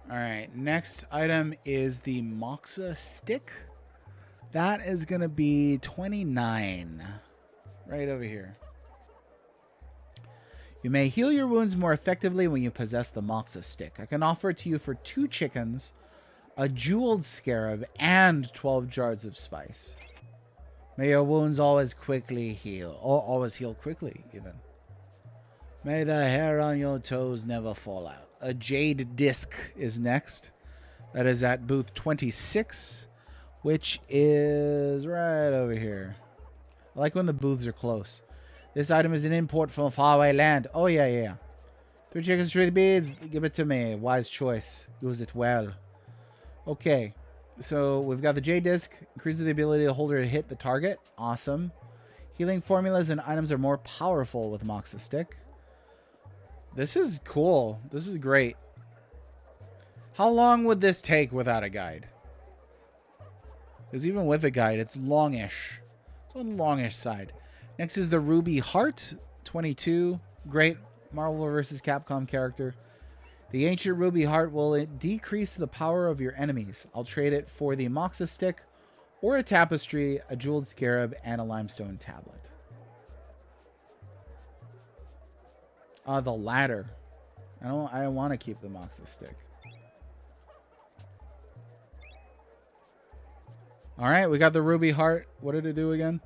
All right, next item is the Moxa stick. That is going to be 29. Right over here. You may heal your wounds more effectively when you possess the Moxa stick. I can offer it to you for 2 chickens, a jeweled scarab, and 12 jars of spice. May your wounds always quickly heal. Or always heal quickly, even. May the hair on your toes never fall out. A jade disc is next. That is at booth 26, which is right over here. I like when the booths are close. This item is an import from a faraway land. Oh, yeah. 3 chickens, 3 beads. Give it to me. Wise choice. Use it well. Okay. So we've got the J disc. Increases the ability of the holder to hit the target. Awesome. Healing formulas and items are more powerful with Moxa stick. This is cool. This is great. How long would this take without a guide? Because even with a guide, it's longish. It's on the longish side. Next is the Ruby Heart, 22. Great Marvel vs. Capcom character. The ancient Ruby Heart will decrease the power of your enemies. I'll trade it for the Moxa stick or a tapestry, a jeweled scarab, and a limestone tablet. The latter. I want to keep the Moxa stick. All right, we got the Ruby Heart. What did it do again?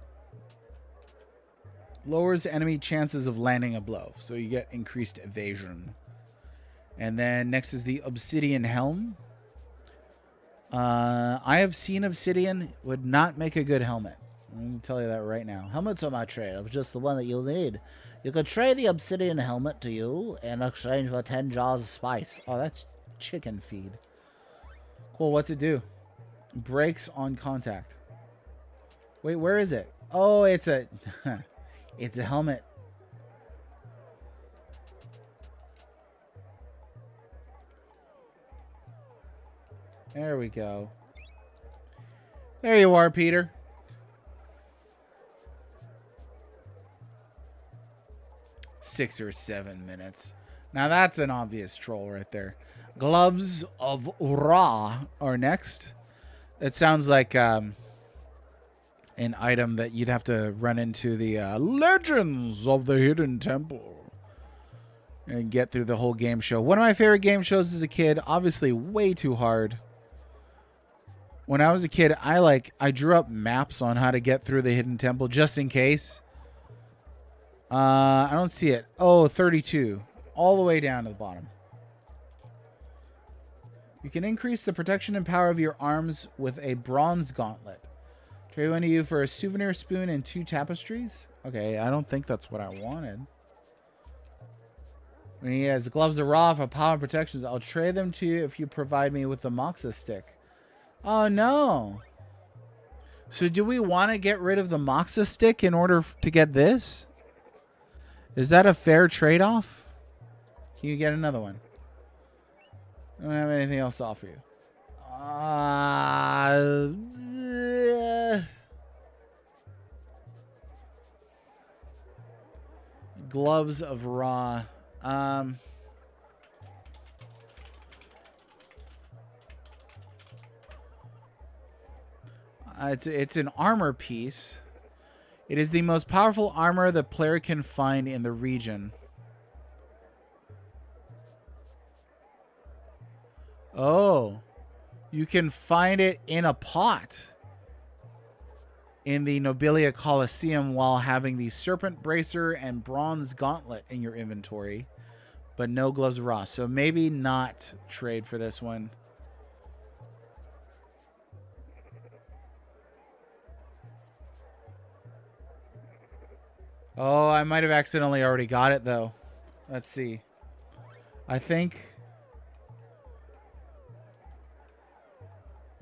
Lowers enemy chances of landing a blow, so you get increased evasion. And then next is the Obsidian Helm. I have seen Obsidian. Would not make a good helmet. I'm going to tell you that right now. Helmets are my trade. I'm just the one that you'll need. You could trade the Obsidian Helmet to you in exchange for 10 jars of spice. Oh, that's chicken feed. Cool, what's it do? Breaks on contact. Wait, where is it? Oh, it's a... it's a helmet. There we go. There you are, Peter. Six or 7 minutes. Now that's an obvious troll right there. Gloves of Ra are next. It sounds like an item that you'd have to run into the Legends of the Hidden Temple and get through the whole game show. One of my favorite game shows as a kid. Obviously way too hard. When I was a kid, I drew up maps on how to get through the Hidden Temple just in case. I don't see it. Oh, 32. All the way down to the bottom. You can increase the protection and power of your arms with a bronze gauntlet. Trade one to you for a souvenir spoon and 2 tapestries. Okay, I don't think that's what I wanted. When he has gloves of raw for power and protections, I'll trade them to you if you provide me with the Moxa stick. Oh no. So do we want to get rid of the Moxa stick in order to get this? Is that a fair trade-off? Can you get another one? I don't have anything else to offer you. Gloves of raw. It's an armor piece. It is the most powerful armor the player can find in the region. Oh, you can find it in a pot in the Nobilia Coliseum while having the Serpent Bracer and Bronze Gauntlet in your inventory, but no Gloves of Raw. So maybe not trade for this one. Oh, I might have accidentally already got it, though. Let's see. I think...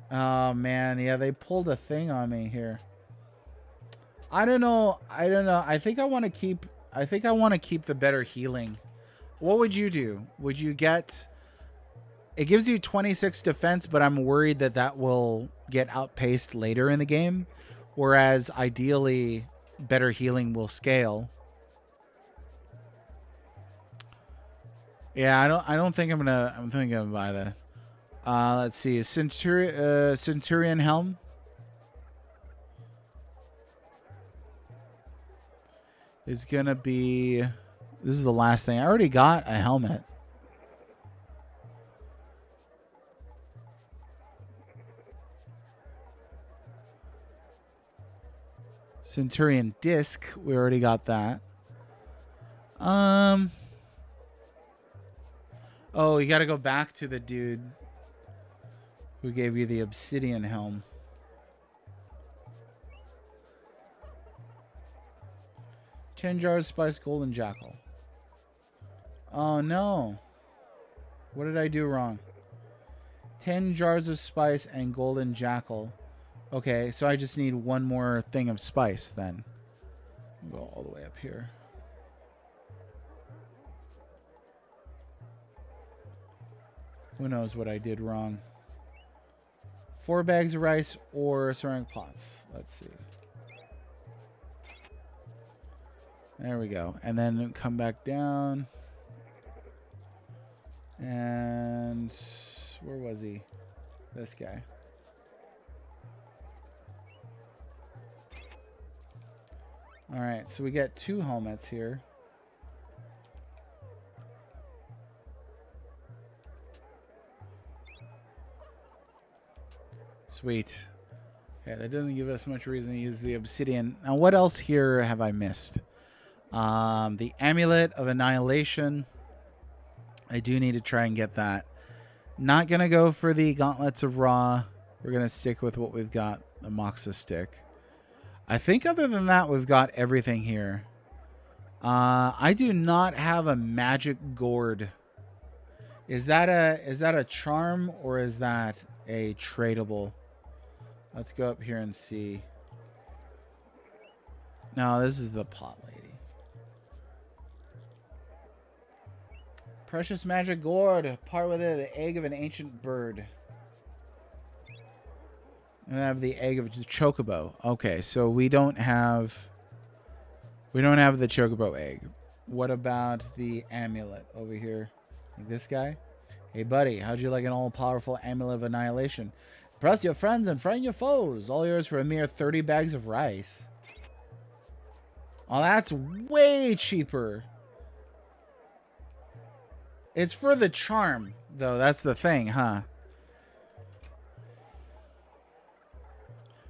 Oh, man. Yeah, they pulled a thing on me here. I don't know. I think I want to keep... the better healing. What would you do? Would you get... It gives you 26 defense, but I'm worried that that will get outpaced later in the game. Whereas, ideally... better healing will scale. Yeah, I don't think I'm gonna buy this. Let's see, Centurion helm. Is gonna be, this is the last thing. I already got a helmet. Centurion disc, we already got that. Oh, you got to go back to the dude who gave you the obsidian helm. Ten jars, spice, golden jackal. Oh no! What did I do wrong? 10 jars of spice and golden jackal. Okay, so I just need one more thing of spice then. Go all the way up here. Who knows what I did wrong? 4 bags of rice or ceramic pots. Let's see. There we go. And then come back down. And where was he? This guy. All right, so we get 2 helmets here. Sweet. Okay, that doesn't give us much reason to use the obsidian. Now, what else here have I missed? The Amulet of Annihilation. I do need to try and get that. Not going to go for the Gauntlets of Ra. We're going to stick with what we've got, the Moxa Stick. I think other than that, we've got everything here. I do not have a magic gourd. Is that a charm or is that a tradable? Let's go up here and see. No, this is the pot lady. Precious magic gourd. Part with it, the egg of an ancient bird. And I have the egg of the chocobo. Okay, so we don't have the chocobo egg. What about the amulet over here? Like this guy? Hey buddy, how'd you like an all-powerful amulet of annihilation? Impress your friends and frighten your foes. All yours for a mere 30 bags of rice. Oh, that's way cheaper. It's for the charm, though. That's the thing, huh?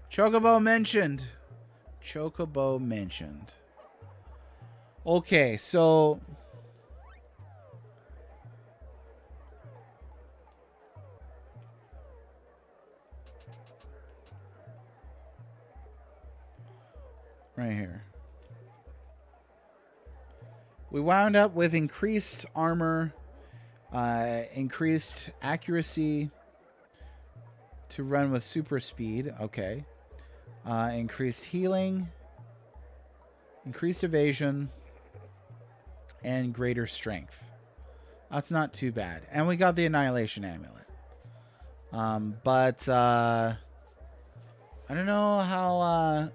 Chocobo mentioned. Chocobo mentioned. Okay, so right here. We wound up with increased armor, increased accuracy to run with super speed. Okay. Increased healing, increased evasion, and greater strength. That's not too bad. And we got the Annihilation Amulet. But I don't know how.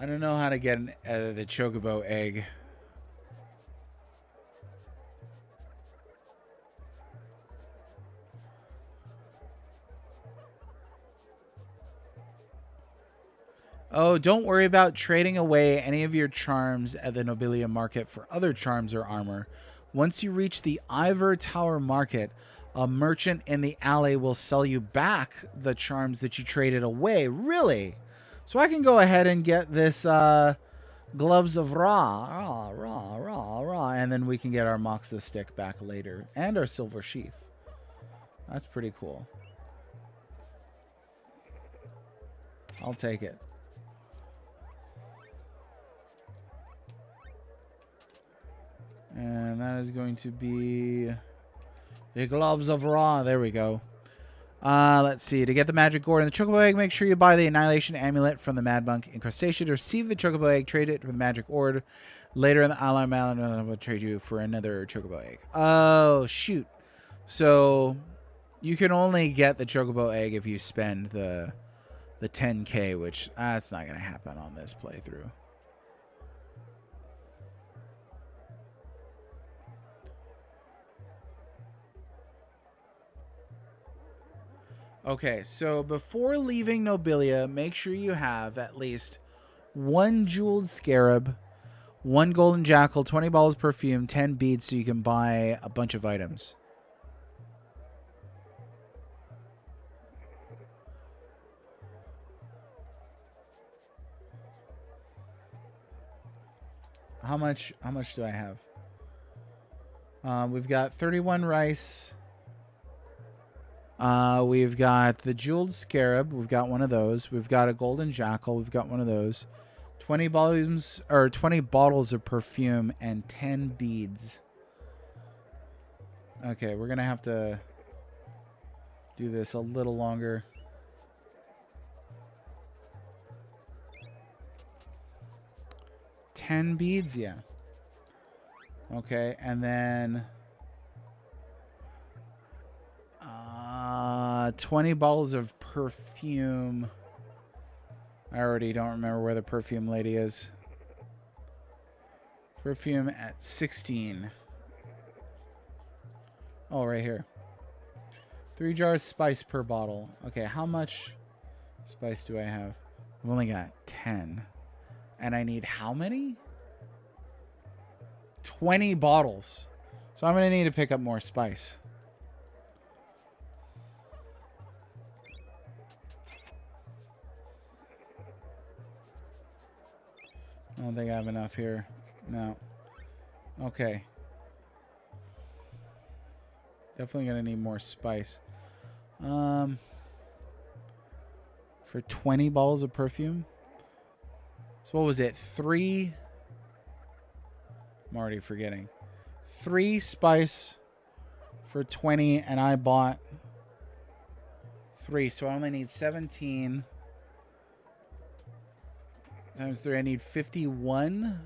I don't know how to get the Chocobo egg. Oh, don't worry about trading away any of your charms at the Nobilia market for other charms or armor. Once you reach the Ivor Tower market, a merchant in the alley will sell you back the charms that you traded away. Really? So I can go ahead and get this Gloves of Ra, and then we can get our Moxa stick back later, and our Silver Sheath. That's pretty cool. I'll take it. And that is going to be the Gloves of Ra. There we go. Let's see. To get the magic gourd and the Chocobo egg, make sure you buy the Annihilation Amulet from the Mad Monk Incrustation to receive the Chocobo egg. Trade it for the magic gourd. Later in the Ally Malin will trade you for another Chocobo egg. Oh, shoot. So you can only get the Chocobo egg if you spend the 10k, which that's not going to happen on this playthrough. Okay, so before leaving Nobilia, make sure you have at least one jeweled scarab, one golden jackal, 20 bottles of perfume, 10 beads so you can buy a bunch of items. How much do I have? We've got 31 rice. We've got the jeweled scarab. We've got one of those. We've got a golden jackal. We've got one of those. 20 volumes or 20 bottles of perfume and 10 beads. Okay, we're gonna have to do this a little longer. $10 beads, yeah. Okay, and then 20 bottles of perfume. I already don't remember where the perfume lady is. Perfume at 16. Oh, right here. 3 jars spice per bottle. Okay, how much spice do I have? I've only got 10. And I need how many? 20 bottles. So I'm going to need to pick up more spice. I don't think I have enough here. No. Okay. Definitely going to need more spice. For 20 bottles of perfume. So what was it? 3... I'm already forgetting. 3 spice for 20, and I bought 3. So I only need 17 times 3. I need 51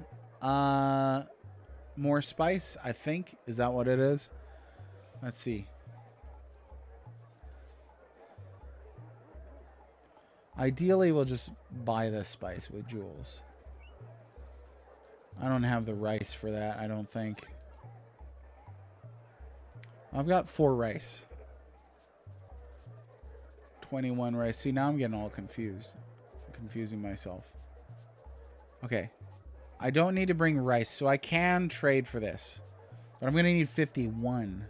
more spice, I think. Is that what it is? Let's see. Ideally, we'll just buy this spice with jewels. I don't have the rice for that, I don't think. I've got 4 rice. 21 rice. See, now I'm getting all confused. I'm confusing myself. Okay. I don't need to bring rice, so I can trade for this. But I'm going to need 51.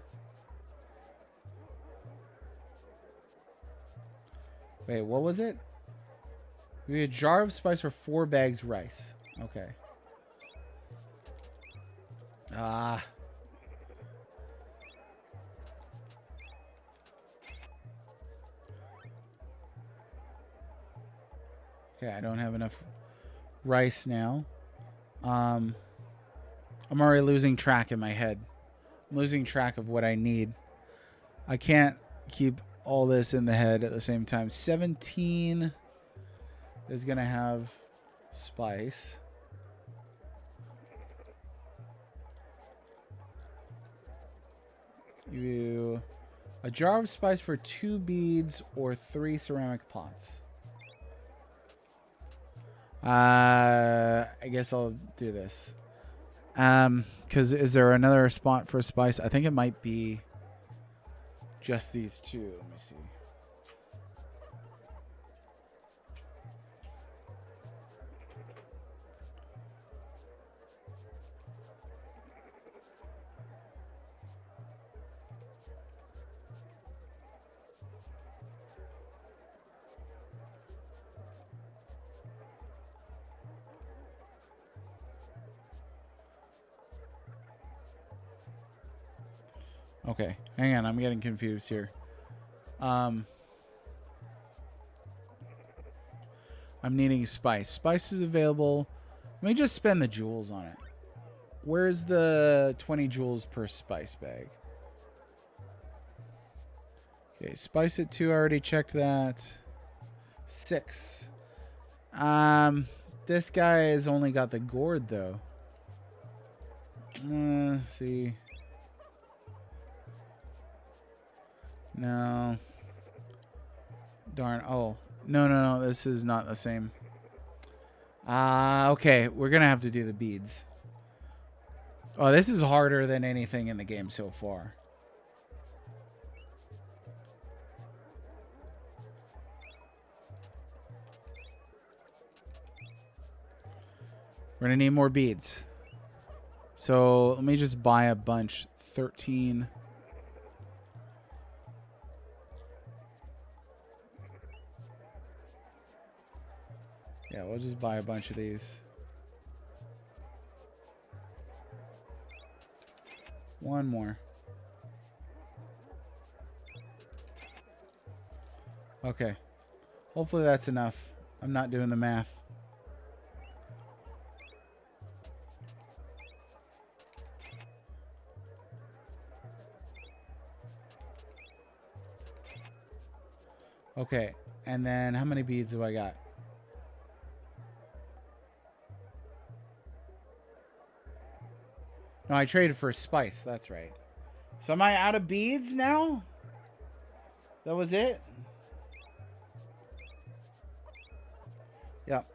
Wait, what was it? We had a jar of spice for 4 bags rice. Okay. Ah. Okay, I don't have enough rice now. I'm already losing track in my head. I'm losing track of what I need. I can't keep all this in the head at the same time. 17 is going to have spice. You a jar of spice for 2 beads or 3 ceramic pots. I guess I'll do this. Because is there another spot for spice? I think it might be just these 2. Let me see. Okay, hang on. I'm getting confused here. I'm needing spice. Spice is available. Let me just spend the jewels on it. Where's the 20 jewels per spice bag? Okay, spice at 2. I already checked that. 6. This guy has only got the gourd though. See. No. Darn. Oh. No. This is not the same. Okay. We're going to have to do the beads. Oh, this is harder than anything in the game so far. We're going to need more beads. So let me just buy a bunch. 13. Yeah, we'll just buy a bunch of these. 1 more. Okay. Hopefully that's enough. I'm not doing the math. Okay. And then how many beads do I got? No, I traded for spice. That's right. So am I out of beads now? That was it? Yep.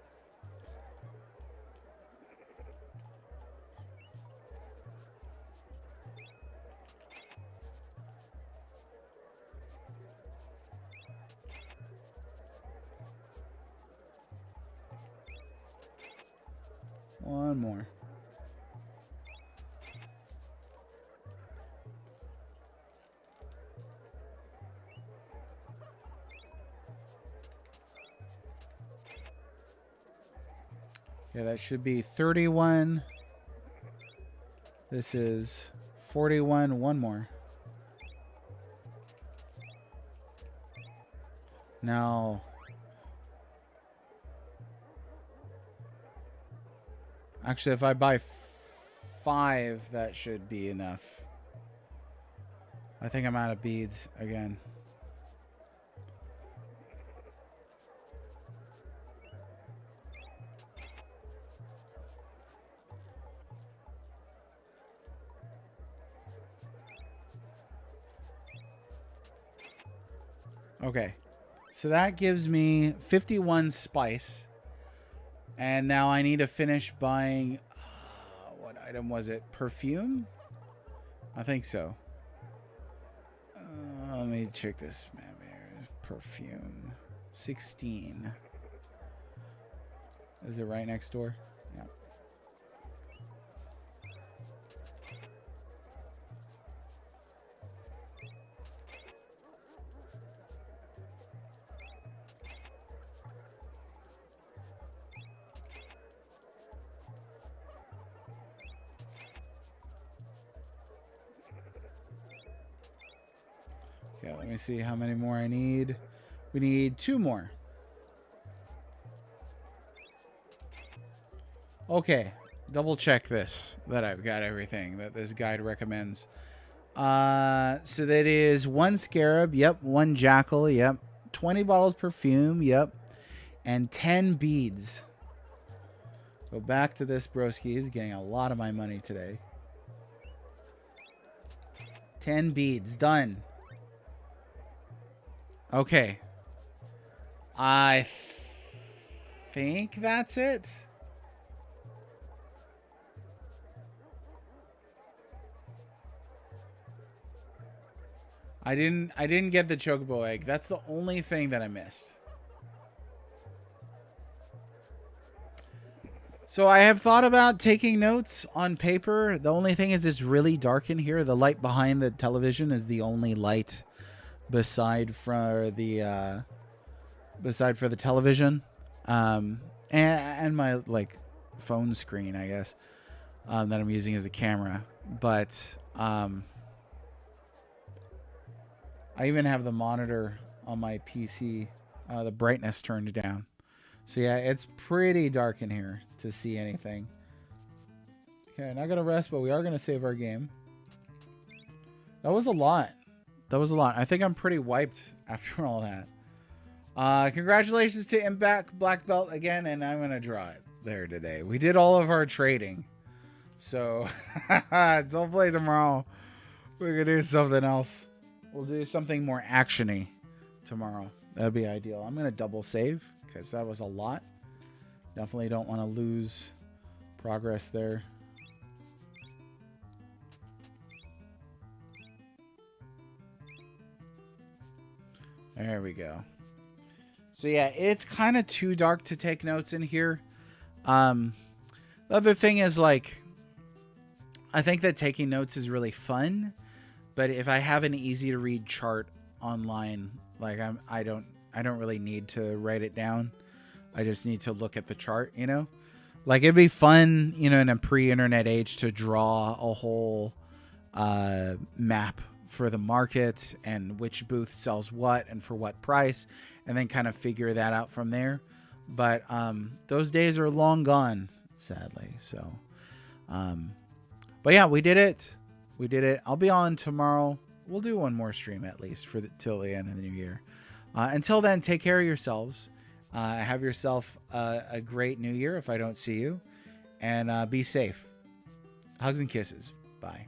One more. Yeah, that should be 31. This is 41. 1 more. Now, actually, if I buy 5, that should be enough. I think I'm out of beads again. Okay. So that gives me 51 spice. And now I need to finish buying... what item was it? Perfume? I think so. Let me check this map here. Perfume. 16. Is it right next door? Yeah. Okay, let me see how many more I need. We need 2 more. Okay, double check this, that I've got everything that this guide recommends. So that is 1 scarab, yep, 1 jackal, yep, 20 bottles perfume, yep, and 10 beads. Go back to this broski. He's getting a lot of my money today. 10 beads, done. Okay. I think that's it. I didn't get the chocobo egg. That's the only thing that I missed. So I have thought about taking notes on paper. The only thing is it's really dark in here. The light behind the television is the only light beside for the television. And my like phone screen, I guess, that I'm using as a camera. But I even have the monitor on my PC, the brightness turned down. So yeah, it's pretty dark in here to see anything. Okay, not gonna rest, but we are gonna save our game. That was a lot. That was a lot. I think I'm pretty wiped after all that. Congratulations to Impact Black Belt again, and I'm gonna draw it there today. We did all of our trading. So don't play tomorrow. We're gonna do something else. We'll do something more actiony tomorrow. That'd be ideal. I'm gonna double save because that was a lot. Definitely don't want to lose progress there. There we go. So yeah, it's kind of too dark to take notes in here. The other thing is, like, I think that taking notes is really fun, but if I have an easy to read chart online, like I don't really need to write it down. I just need to look at the chart, you know? Like, it'd be fun, you know, in a pre-internet age to draw a whole map for the market and which booth sells what and for what price, and then kind of figure that out from there. But those days are long gone, sadly. So, but yeah, we did it. We did it. I'll be on tomorrow. We'll do one more stream at least for till the end of the new year. Until then, take care of yourselves. Have yourself a great new year if I don't see you. And be safe. Hugs and kisses. Bye.